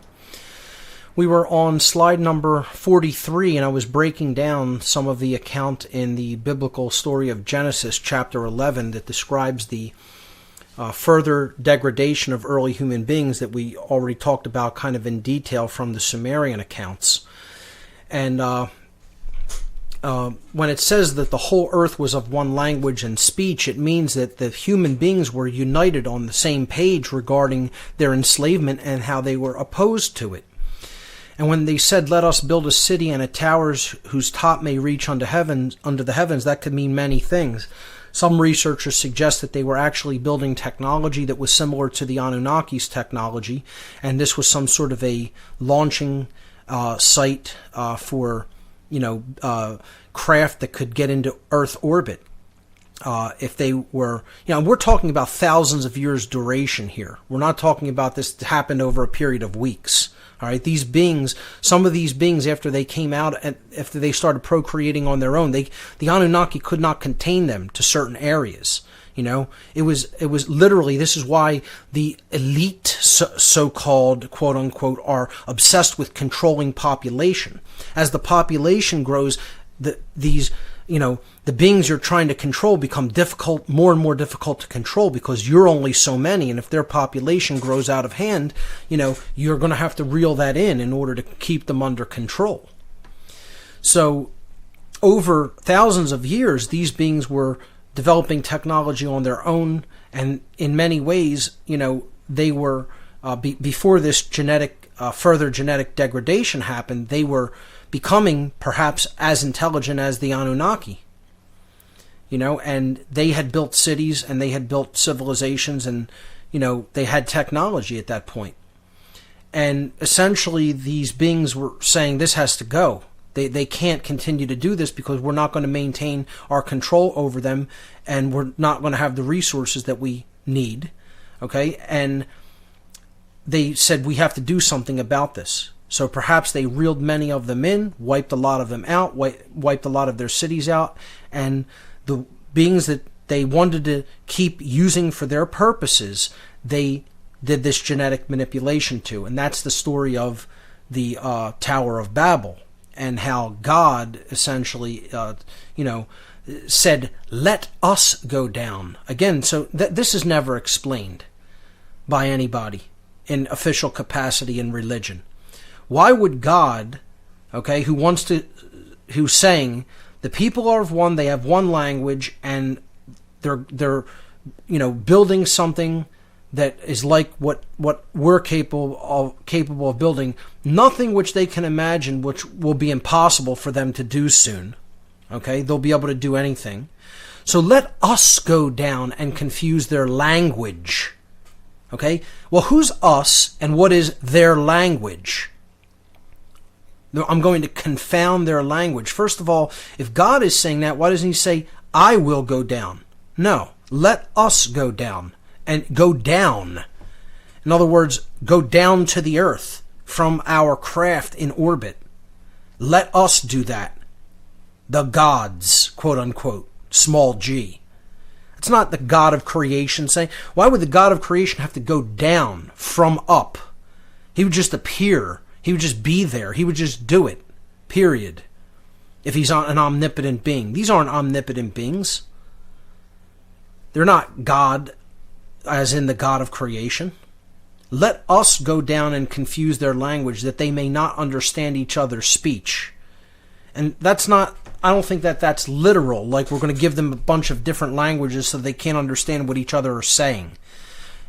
We were on slide number 43, and I was breaking down some of the account in the biblical story of Genesis, chapter 11, that describes the further degradation of early human beings that we already talked about kind of in detail from the Sumerian accounts. And when it says that the whole earth was of one language and speech, it means that the human beings were united on the same page regarding their enslavement and how they were opposed to it. And when they said, "Let us build a city and a towers whose top may reach unto the heavens," that could mean many things. Some researchers suggest that they were actually building technology that was similar to the Anunnaki's technology, and this was some sort of a launching site for, craft that could get into Earth orbit. If they were, we're talking about thousands of years duration here. We're not talking about this happened over a period of weeks. All right, these beings, some of these beings, after they came out and after they started procreating on their own, the Anunnaki could not contain them to certain areas. It was literally, this is why the elite, so-called, quote unquote, are obsessed with controlling population. As the population grows, the beings you're trying to control become more and more difficult to control because you're only so many, and if their population grows out of hand, you're going to have to reel that in order to keep them under control. So over thousands of years, these beings were developing technology on their own, and in many ways, they were, before this further genetic degradation happened, they were becoming perhaps as intelligent as the Anunnaki. And they had built cities and they had built civilizations, and, they had technology at that point. And essentially these beings were saying this has to go. They can't continue to do this because we're not going to maintain our control over them, and we're not going to have the resources that we need. Okay? And they said we have to do something about this. So perhaps they reeled many of them in, wiped a lot of them out, wiped a lot of their cities out, and the beings that they wanted to keep using for their purposes, they did this genetic manipulation to. And that's the story of the Tower of Babel, and how God essentially, said, "Let us go down." Again, so this is never explained by anybody in official capacity in religion. Why would God, who's saying the people are of one, they have one language, and they're building something that is like what we're capable of building, nothing which they can imagine which will be impossible for them to do soon. Okay, they'll be able to do anything. So let us go down and confuse their language. Okay, well, who's us and what is their language? I'm going to confound their language. First of all, if God is saying that, why doesn't he say, "I will go down"? No, let us go down, and go down. In other words, go down to the earth from our craft in orbit. Let us do that. The gods, quote unquote, small g. It's not the God of creation saying, why would the God of creation have to go down from up? He would just appear. He would just be there. He would just do it. Period. If he's an omnipotent being. These aren't omnipotent beings. They're not God, as in the God of creation. Let us go down and confuse their language, that they may not understand each other's speech. And that's not, I don't think that's literal, like we're going to give them a bunch of different languages so they can't understand what each other are saying.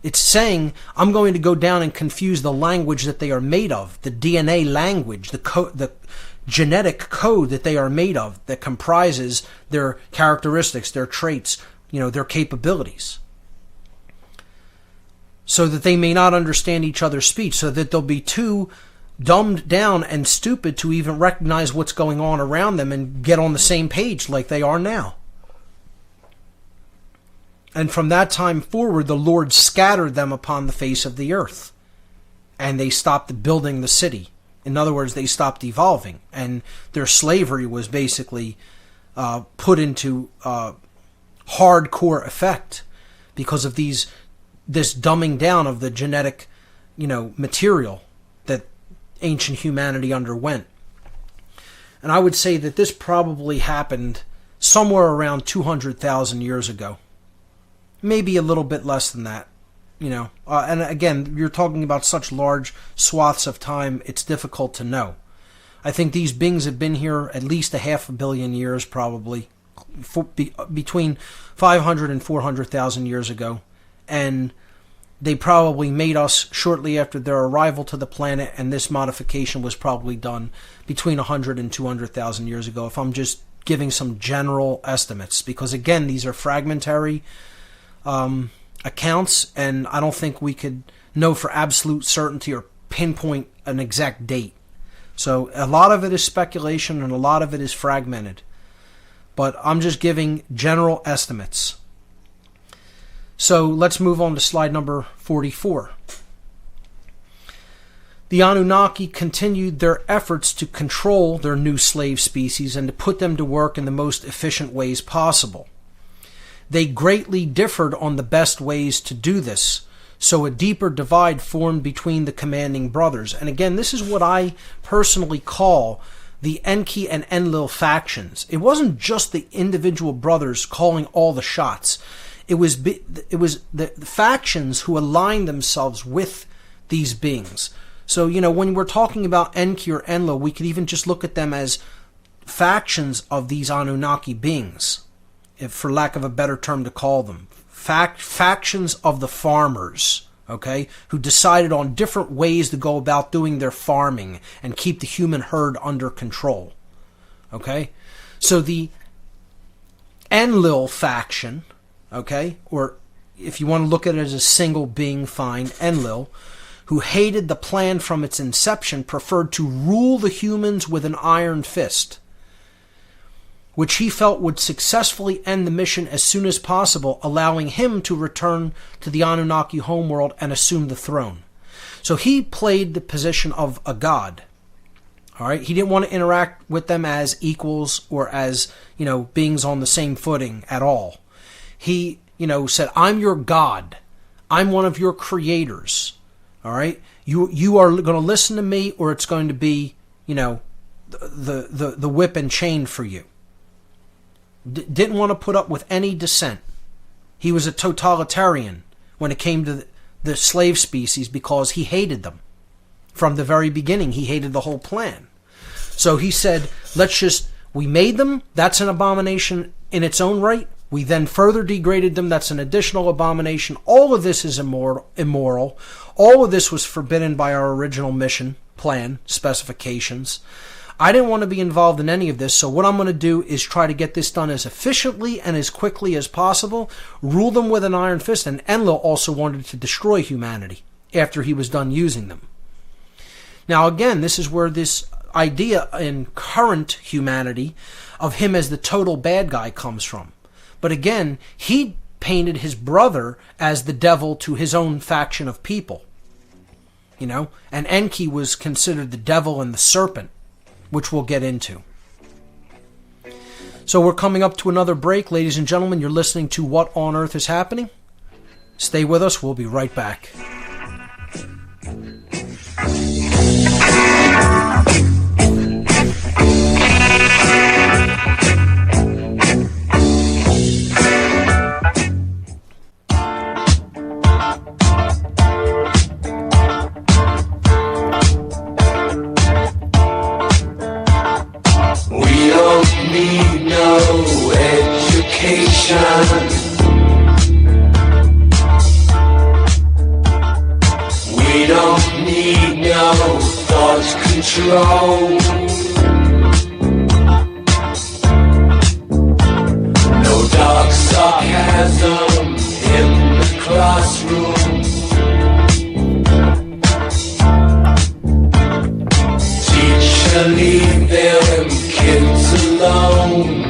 It's saying, I'm going to go down and confuse the language that they are made of, the DNA language, the genetic code that they are made of, that comprises their characteristics, their traits, their capabilities. So that they may not understand each other's speech, so that they'll be too dumbed down and stupid to even recognize what's going on around them and get on the same page like they are now. And from that time forward, the Lord scattered them upon the face of the earth. And they stopped building the city. In other words, they stopped evolving. And their slavery was basically put into hardcore effect because of this dumbing down of the genetic, material that ancient humanity underwent. And I would say that this probably happened somewhere around 200,000 years ago. Maybe a little bit less than that, and again, you're talking about such large swaths of time, it's difficult to know. I think these beings have been here at least 500 million years, probably, between 500 and 400,000 years ago. And they probably made us shortly after their arrival to the planet, and this modification was probably done between 100 and 200,000 years ago, if I'm just giving some general estimates. Because, again, these are fragmentary accounts, and I don't think we could know for absolute certainty or pinpoint an exact date. So a lot of it is speculation and a lot of it is fragmented. But I'm just giving general estimates. So let's move on to slide number 44. The Anunnaki continued their efforts to control their new slave species and to put them to work in the most efficient ways possible. They greatly differed on the best ways to do this, so a deeper divide formed between the commanding brothers. And again, this is what I personally call the Enki and Enlil factions. It wasn't just the individual brothers calling all the shots. It was the factions who aligned themselves with these beings. So, when we're talking about Enki or Enlil, we could even just look at them as factions of these Anunnaki beings, if for lack of a better term to call them. Factions of the farmers, okay, who decided on different ways to go about doing their farming and keep the human herd under control. Okay? So the Enlil faction, okay, or if you want to look at it as a single being, fine, Enlil, who hated the plan from its inception, preferred to rule the humans with an iron fist, which he felt would successfully end the mission as soon as possible, allowing him to return to the Anunnaki homeworld and assume the throne. So he played the position of a god. All right, he didn't want to interact with them as equals or as, beings on the same footing at all. He, said, "I'm your god. I'm one of your creators. All right, you are going to listen to me, or it's going to be, the whip and chain for you." Didn't want to put up with any dissent. He was a totalitarian when it came to the slave species because he hated them. From the very beginning, he hated the whole plan. So he said, we made them, that's an abomination in its own right. We then further degraded them, that's an additional abomination. All of this is immoral. All of this was forbidden by our original mission, plan, specifications. I didn't want to be involved in any of this, so what I'm going to do is try to get this done as efficiently and as quickly as possible, rule them with an iron fist, and Enlil also wanted to destroy humanity after he was done using them. Now again, this is where this idea in current humanity of him as the total bad guy comes from. But again, he painted his brother as the devil to his own faction of people. And Enki was considered the devil and the serpent, which we'll get into. So we're coming up to another break. Ladies and gentlemen, you're listening to What on Earth is Happening? Stay with us. We'll be right back. We don't need no thought control. No dark sarcasm in the classroom. Teacher, leave them kids alone.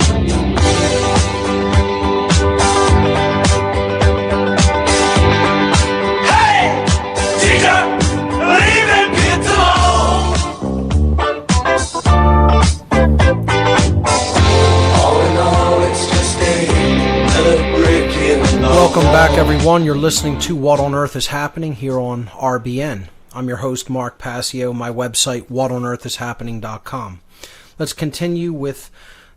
Welcome back, everyone. You're listening to What on Earth is Happening here on RBN. I'm your host, Mark Passio. My website, whatonearthishappening.com. Let's continue with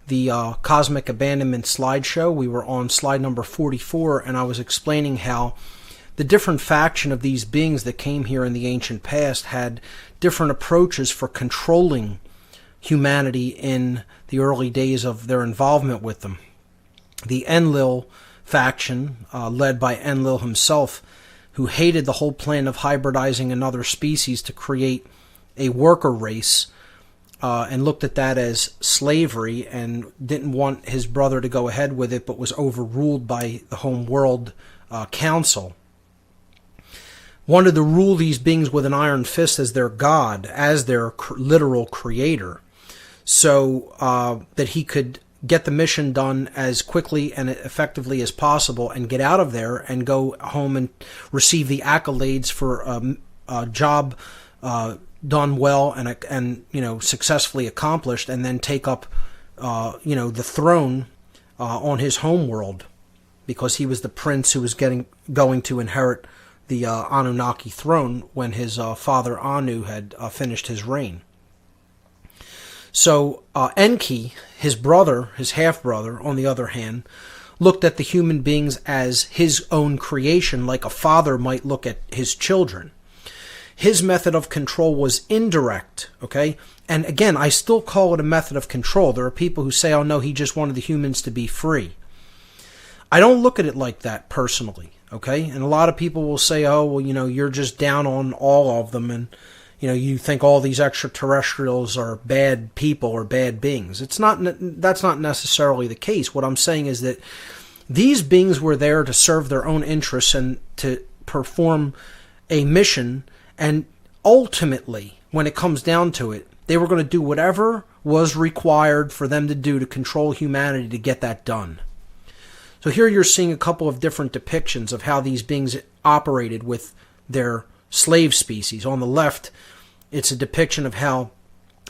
the Cosmic Abandonment slideshow. We were on slide number 44, and I was explaining how the different faction of these beings that came here in the ancient past had different approaches for controlling humanity in the early days of their involvement with them. The Enlil faction, led by Enlil himself, who hated the whole plan of hybridizing another species to create a worker race, and looked at that as slavery and didn't want his brother to go ahead with it, but was overruled by the Home World Council. Wanted to rule these beings with an iron fist as their god, as their literal creator, so that he could get the mission done as quickly and effectively as possible and get out of there and go home and receive the accolades for a job done well and successfully accomplished, and then take up the throne on his home world, because he was the prince who was going to inherit the Anunnaki throne when his father Anu had finished his reign. So Enki, his brother, his half-brother, on the other hand, looked at the human beings as his own creation, like a father might look at his children. His method of control was indirect, okay? And again, I still call it a method of control. There are people who say, oh no, he just wanted the humans to be free. I don't look at it like that personally, okay? And a lot of people will say, oh, well, you're just down on all of them, and you think all these extraterrestrials are bad people or bad beings. That's not necessarily the case. What I'm saying is that these beings were there to serve their own interests and to perform a mission, and ultimately, when it comes down to it, they were going to do whatever was required for them to do to control humanity to get that done. So here you're seeing a couple of different depictions of how these beings operated with their slave species. On the left, it's a depiction of how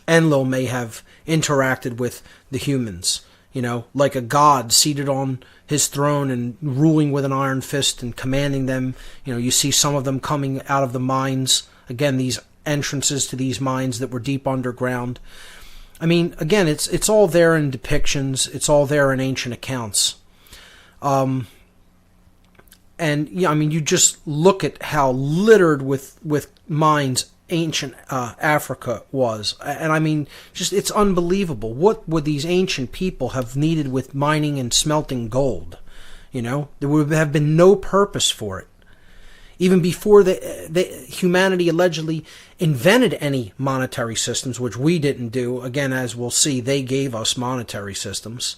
Enlil may have interacted with the humans, like a god seated on his throne and ruling with an iron fist and commanding them. You see some of them coming out of the mines. Again, these entrances to these mines that were deep underground. I mean, again, it's all there in depictions. It's all there in ancient accounts. And you just look at how littered with mines ancient Africa was, and it's unbelievable. What would these ancient people have needed with mining and smelting gold? There would have been no purpose for it, even before the humanity allegedly invented any monetary systems, which we didn't do. Again, as we'll see, they gave us monetary systems.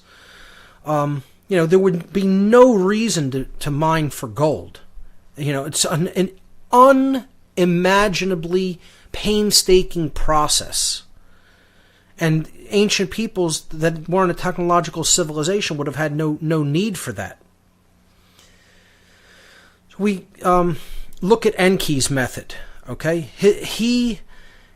There would be no reason to mine for gold. It's an unimaginably painstaking process. And ancient peoples that weren't a technological civilization would have had no need for that. So we look at Enki's method, okay?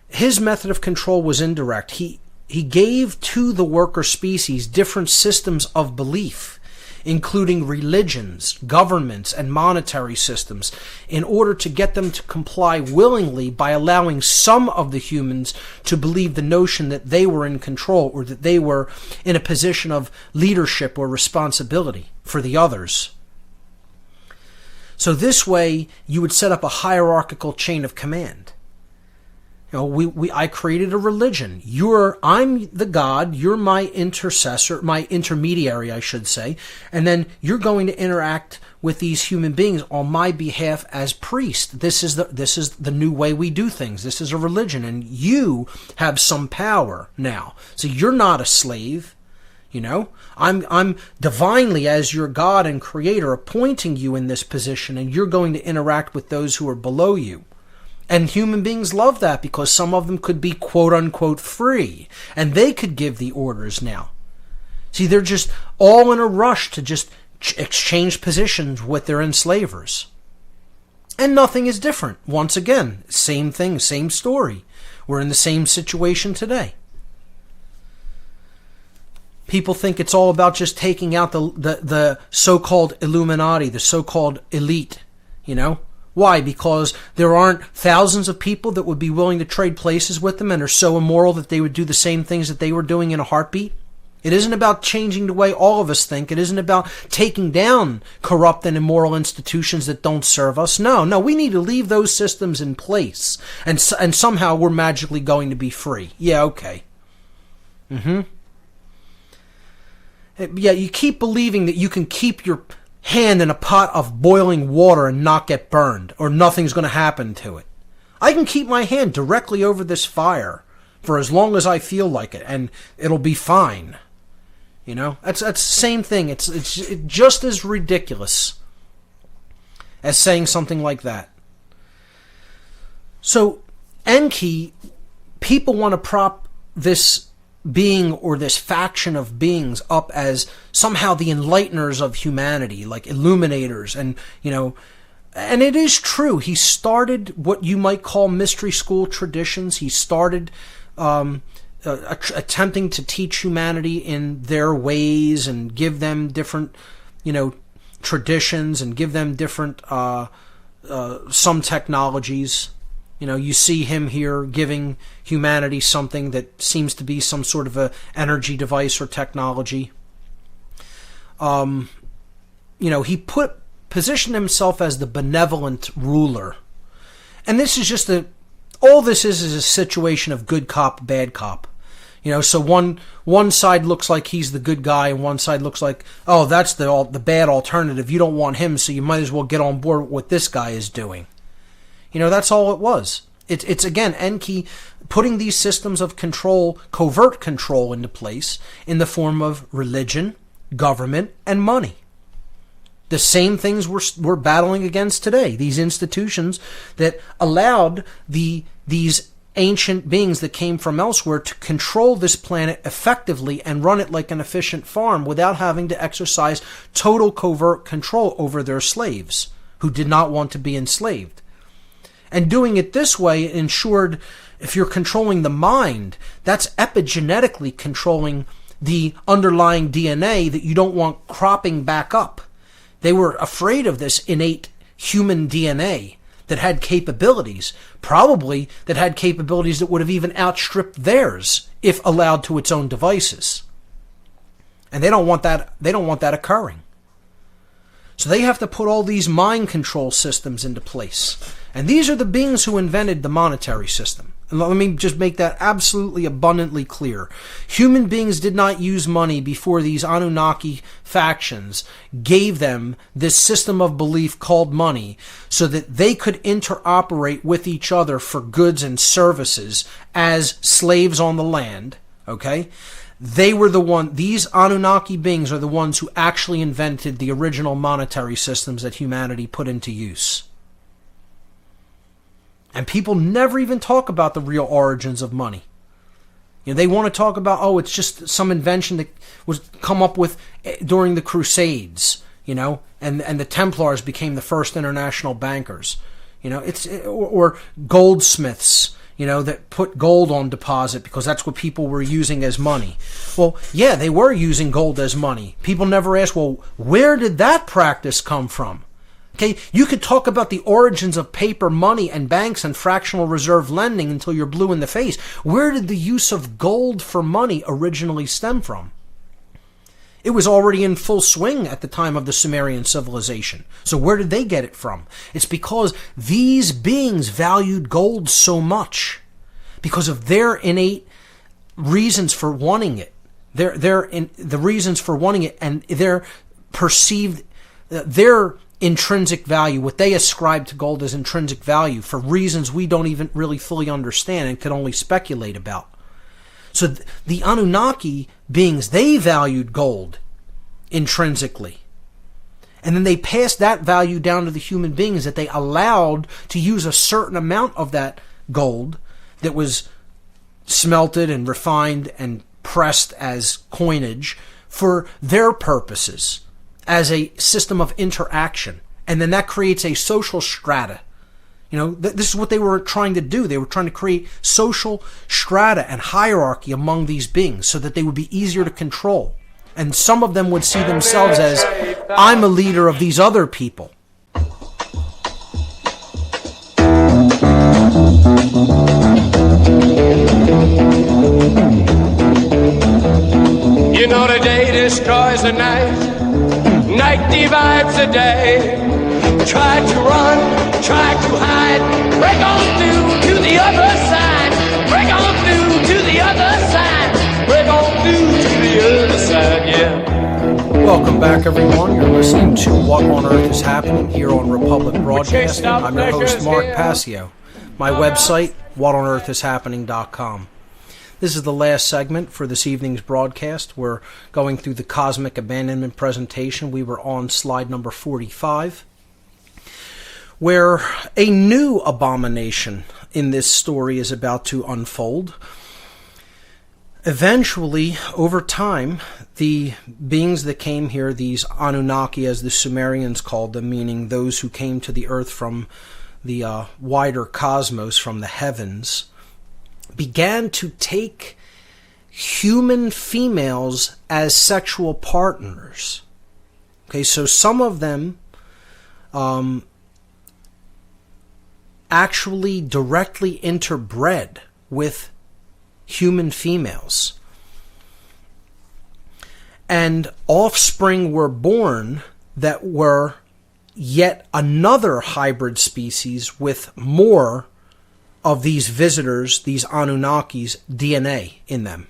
His method of control was indirect. He gave to the worker species different systems of belief, including religions, governments, and monetary systems, in order to get them to comply willingly by allowing some of the humans to believe the notion that they were in control, or that they were in a position of leadership or responsibility for the others. So this way, you would set up a hierarchical chain of command. I created a religion. I'm the god, you're my intercessor, my intermediary, I should say, and then you're going to interact with these human beings on my behalf as priest. This is the new way we do things. This is a religion, and you have some power now. So you're not a slave. I'm divinely, as your God and creator, appointing you in this position, and you're going to interact with those who are below you. And human beings love that, because some of them could be quote-unquote free, and they could give the orders now. See, they're just all in a rush to just exchange positions with their enslavers. And nothing is different. Once again, same thing, same story. We're in the same situation today. People think it's all about just taking out the so-called Illuminati, the so-called elite, Why? Because there aren't thousands of people that would be willing to trade places with them and are so immoral that they would do the same things that they were doing in a heartbeat? It isn't about changing the way all of us think. It isn't about taking down corrupt and immoral institutions that don't serve us. No, we need to leave those systems in place. And somehow we're magically going to be free. Yeah, okay. Yeah, you keep believing that you can keep your hand in a pot of boiling water and not get burned, or nothing's going to happen to it. I can keep my hand directly over this fire for as long as I feel like it, and it'll be fine. You know, that's the same thing. It's just as ridiculous as saying something like that. So, Enki, people want to prop this being or this faction of beings up as somehow the enlighteners of humanity, like illuminators, and, you know, and it is true. He started what you might call mystery school traditions. He started attempting to teach humanity in their ways and give them different, you know, traditions and give them different, some technologies. You know, you see him here giving humanity something that seems to be some sort of a energy device or technology. You know, he positioned himself as the benevolent ruler. And this is just all this is a situation of good cop, bad cop. You know, so one side looks like he's the good guy, and one side looks like, oh, that's the bad alternative. You don't want him, so you might as well get on board with what this guy is doing. You know, that's all it was. It's again, Enki putting these systems of control, covert control, into place in the form of religion, government, and money. The same things we're battling against today. These institutions that allowed these ancient beings that came from elsewhere to control this planet effectively and run it like an efficient farm without having to exercise total covert control over their slaves who did not want to be enslaved. And doing it this way ensured, if you're controlling the mind, that's epigenetically controlling the underlying DNA that you don't want cropping back up. They were afraid of this innate human DNA that had capabilities, probably that had capabilities that would have even outstripped theirs if allowed to its own devices. And they don't want that occurring. So they have to put all these mind control systems into place. And these are the beings who invented the monetary system. And let me just make that absolutely abundantly clear. Human beings did not use money before these Anunnaki factions gave them this system of belief called money so that they could interoperate with each other for goods and services as slaves on the land. Okay? They were these Anunnaki beings are the ones who actually invented the original monetary systems that humanity put into use. And people never even talk about the real origins of money. You know, they want to talk about, oh, it's just some invention that was come up with during the Crusades, you know, and the Templars became the first international bankers. You know, or goldsmiths, you know, that put gold on deposit because that's what people were using as money. Well, yeah, they were using gold as money. People never ask, well, where did that practice come from? Okay, you could talk about the origins of paper money and banks and fractional reserve lending until you're blue in the face. Where did the use of gold for money originally stem from? It was already in full swing at the time of the Sumerian civilization. So where did they get it from? It's because these beings valued gold so much because of their innate reasons for wanting it. The reasons for wanting it and their perceived, their intrinsic value, what they ascribe to gold as intrinsic value for reasons we don't even really fully understand and can only speculate about. So the Anunnaki beings, they valued gold intrinsically. And then they passed that value down to the human beings that they allowed to use a certain amount of that gold that was smelted and refined and pressed as coinage for their purposes as a system of interaction. And then that creates a social strata. You know, this is what they were trying to do. They were trying to create social strata and hierarchy among these beings so that they would be easier to control. And some of them would see themselves as, I'm a leader of these other people. You know the day destroys the night. Night divides the day. Try to run, try to hide. Break on through to the other side. Break on through to the other side. Break on through to the other side, yeah. Welcome back, everyone. You're listening to What on Earth is Happening here on Republic Broadcasting. I'm your host, Mark Passio. My website, whatonearthishappening.com. This is the last segment for this evening's broadcast. We're going through the Cosmic Abandonment presentation. We were on slide number 45, where a new abomination in this story is about to unfold. Eventually, over time, the beings that came here, these Anunnaki as the Sumerians called them, meaning those who came to the earth from the wider cosmos, from the heavens, began to take human females as sexual partners. Okay, so some of them actually directly interbred with human females. And offspring were born that were yet another hybrid species with more of these visitors, these Anunnakis' DNA in them.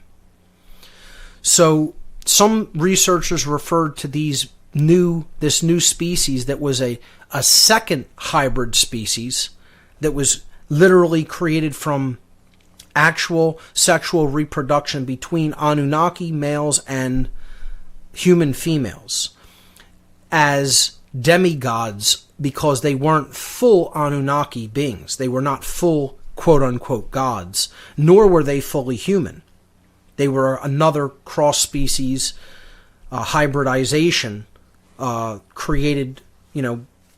So some researchers referred to this new species that was a second hybrid species that was literally created from actual sexual reproduction between Anunnaki males and human females as demigods, because they weren't full Anunnaki beings. They were not full quote-unquote gods, nor were they fully human. They were another cross-species hybridization created,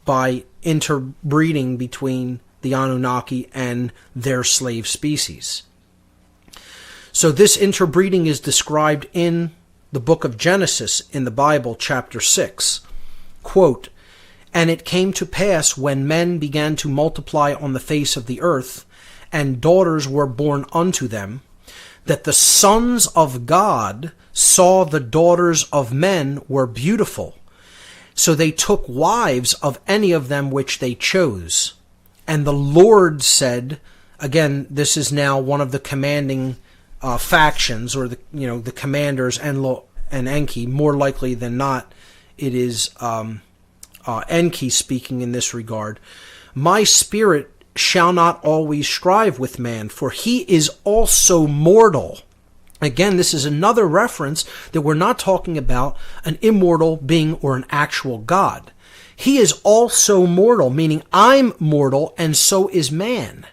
by interbreeding between the Anunnaki and their slave species. So this interbreeding is described in the book of Genesis in the Bible, chapter 6. Quote, "And it came to pass when men began to multiply on the face of the earth, and daughters were born unto them, that the sons of God saw the daughters of men were beautiful. So they took wives of any of them which they chose. And the Lord said," again, this is now one of the commanding factions, or the commanders and Enki. More likely than not, it is Enki speaking in this regard. "My spirit shall not always strive with man, for he is also mortal." Again, this is another reference that we're not talking about an immortal being or an actual god. He is also mortal, meaning I'm mortal and so is man,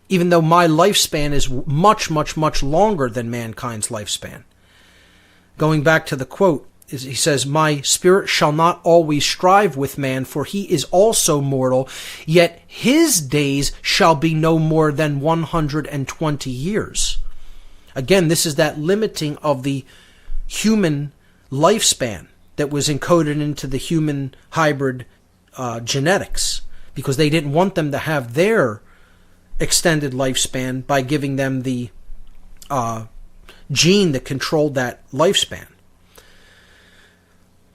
even though my lifespan is much, much, much longer than mankind's lifespan. Going back to the quote, he says, "My spirit shall not always strive with man, for he is also mortal, yet his days shall be no more than 120 years. Again, this is that limiting of the human lifespan that was encoded into the human hybrid genetics, because they didn't want them to have their extended lifespan by giving them the gene that controlled that lifespan.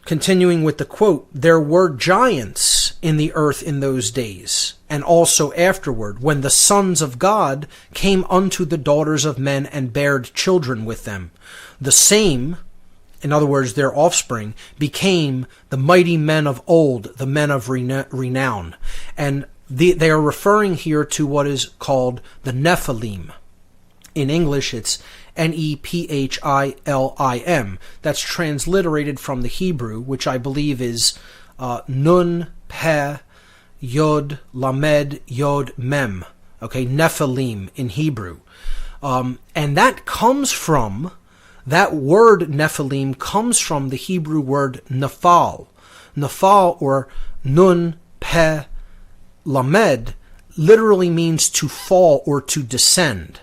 Continuing with the quote, "There were giants in the earth in those days, and also afterward, when the sons of God came unto the daughters of men and bared children with them. The same," in other words, their offspring, "became the mighty men of old, the men of renown." And they are referring here to what is called the Nephilim. In English, it's Nephlim. That's transliterated from the Hebrew, which I believe is Nun, Peh, Yod, Lamed, Yod, Mem. Okay, Nephilim in Hebrew. And that word Nephilim comes from the Hebrew word Nephal. Nephal, or Nun, Peh, Lamed, literally means to fall or to descend.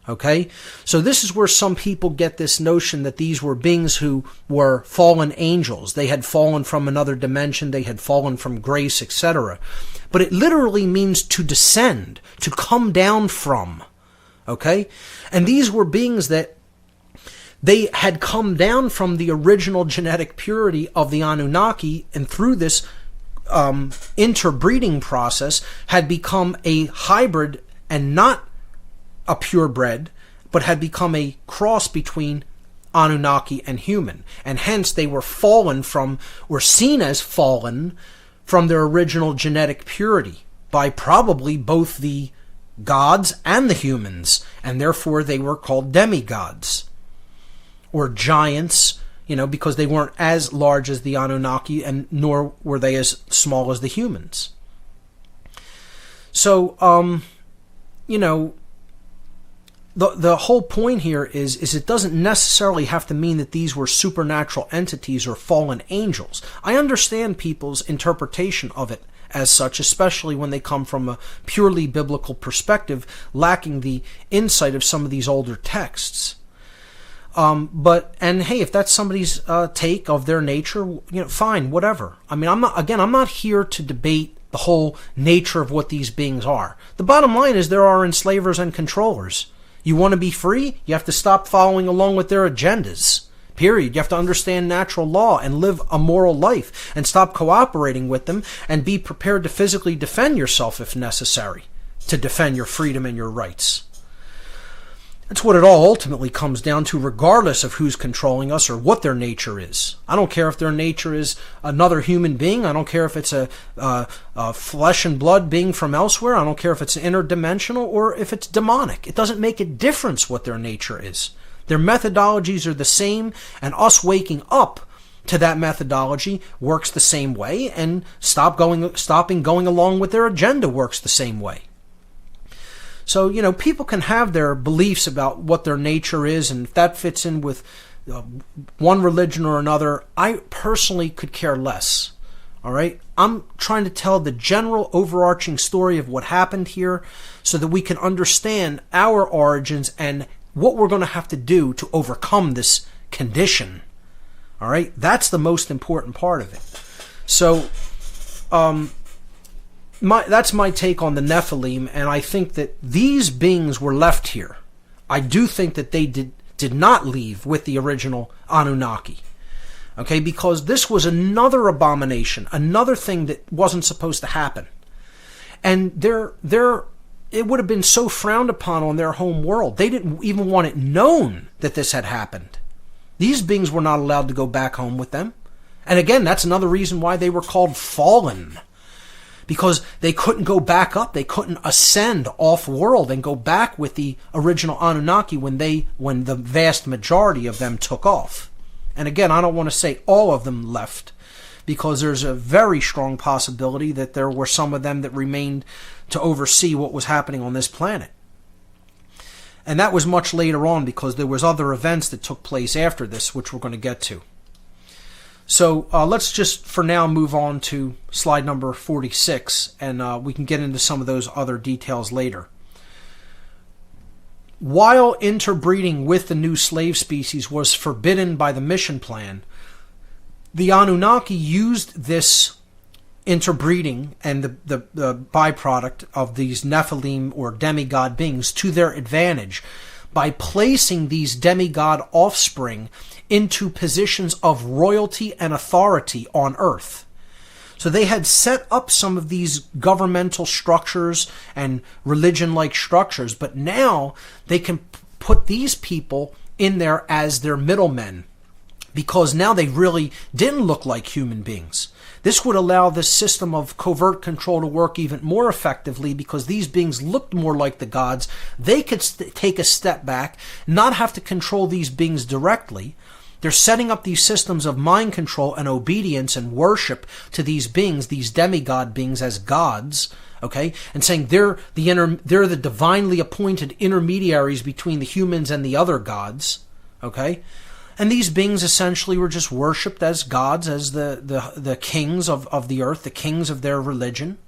Okay? So this is where some people get this notion that these were beings who were fallen angels. They had fallen from another dimension. They had fallen from grace, etc. But it literally means to descend, to come down from. Okay? And these were beings that they had come down from the original genetic purity of the Anunnaki, and through this interbreeding process had become a hybrid and not a purebred, but had become a cross between Anunnaki and human, and hence they were fallen from, or seen as fallen from their original genetic purity by probably both the gods and the humans, and therefore they were called demigods or giants, because they weren't as large as the Anunnaki, and nor were they as small as the humans. So, the whole point here is it doesn't necessarily have to mean that these were supernatural entities or fallen angels. I understand people's interpretation of it as such, especially when they come from a purely biblical perspective, lacking the insight of some of these older texts. And hey, if that's somebody's take of their nature, fine, whatever. I mean, I'm not here to debate the whole nature of what these beings are. The bottom line is there are enslavers and controllers. You want to be free? You have to stop following along with their agendas. Period. You have to understand natural law and live a moral life and stop cooperating with them and be prepared to physically defend yourself if necessary to defend your freedom and your rights. That's what it all ultimately comes down to, regardless of who's controlling us or what their nature is. I don't care if their nature is another human being. I don't care if it's a flesh and blood being from elsewhere. I don't care if it's interdimensional or if it's demonic. It doesn't make a difference what their nature is. Their methodologies are the same, and us waking up to that methodology works the same way, and stopping going along with their agenda works the same way. So, people can have their beliefs about what their nature is, and if that fits in with one religion or another, I personally could care less. All right? I'm trying to tell the general overarching story of what happened here so that we can understand our origins and what we're going to have to do to overcome this condition. All right? That's the most important part of it. So, that's my take on the Nephilim, and I think that these beings were left here. I do think that they did not leave with the original Anunnaki. Okay, because this was another abomination, another thing that wasn't supposed to happen. And it would have been so frowned upon on their home world. They didn't even want it known that this had happened. These beings were not allowed to go back home with them. And again, that's another reason why they were called fallen. Because they couldn't go back up, they couldn't ascend off-world and go back with the original Anunnaki when the vast majority of them took off. And again, I don't want to say all of them left, because there's a very strong possibility that there were some of them that remained to oversee what was happening on this planet. And that was much later on, because there was other events that took place after this, which we're going to get to. So let's just, for now, move on to slide number 46, and we can get into some of those other details later. While interbreeding with the new slave species was forbidden by the mission plan, the Anunnaki used this interbreeding and the byproduct of these Nephilim or demigod beings to their advantage by placing these demigod offspring into positions of royalty and authority on earth. So they had set up some of these governmental structures and religion-like structures, but now they can put these people in there as their middlemen, because now they really didn't look like human beings. This would allow this system of covert control to work even more effectively, because these beings looked more like the gods. They could take a step back, not have to control these beings directly. They're setting up these systems of mind control and obedience and worship to these beings, these demigod beings, as gods, okay? And saying they're the divinely appointed intermediaries between the humans and the other gods, okay? And these beings essentially were just worshipped as gods, as the kings of the earth, the kings of their religion.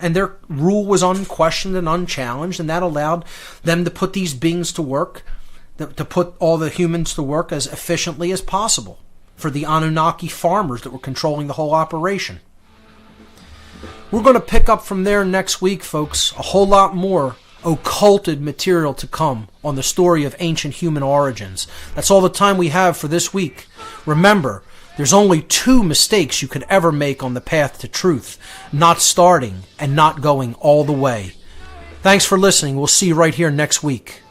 And their rule was unquestioned and unchallenged, and that allowed them to put these beings to work, to put all the humans to work as efficiently as possible for the Anunnaki farmers that were controlling the whole operation. We're going to pick up from there next week, folks. A whole lot more occulted material to come on the story of ancient human origins. That's all the time we have for this week. Remember, there's only 2 mistakes you could ever make on the path to truth: not starting and not going all the way. Thanks for listening. We'll see you right here next week.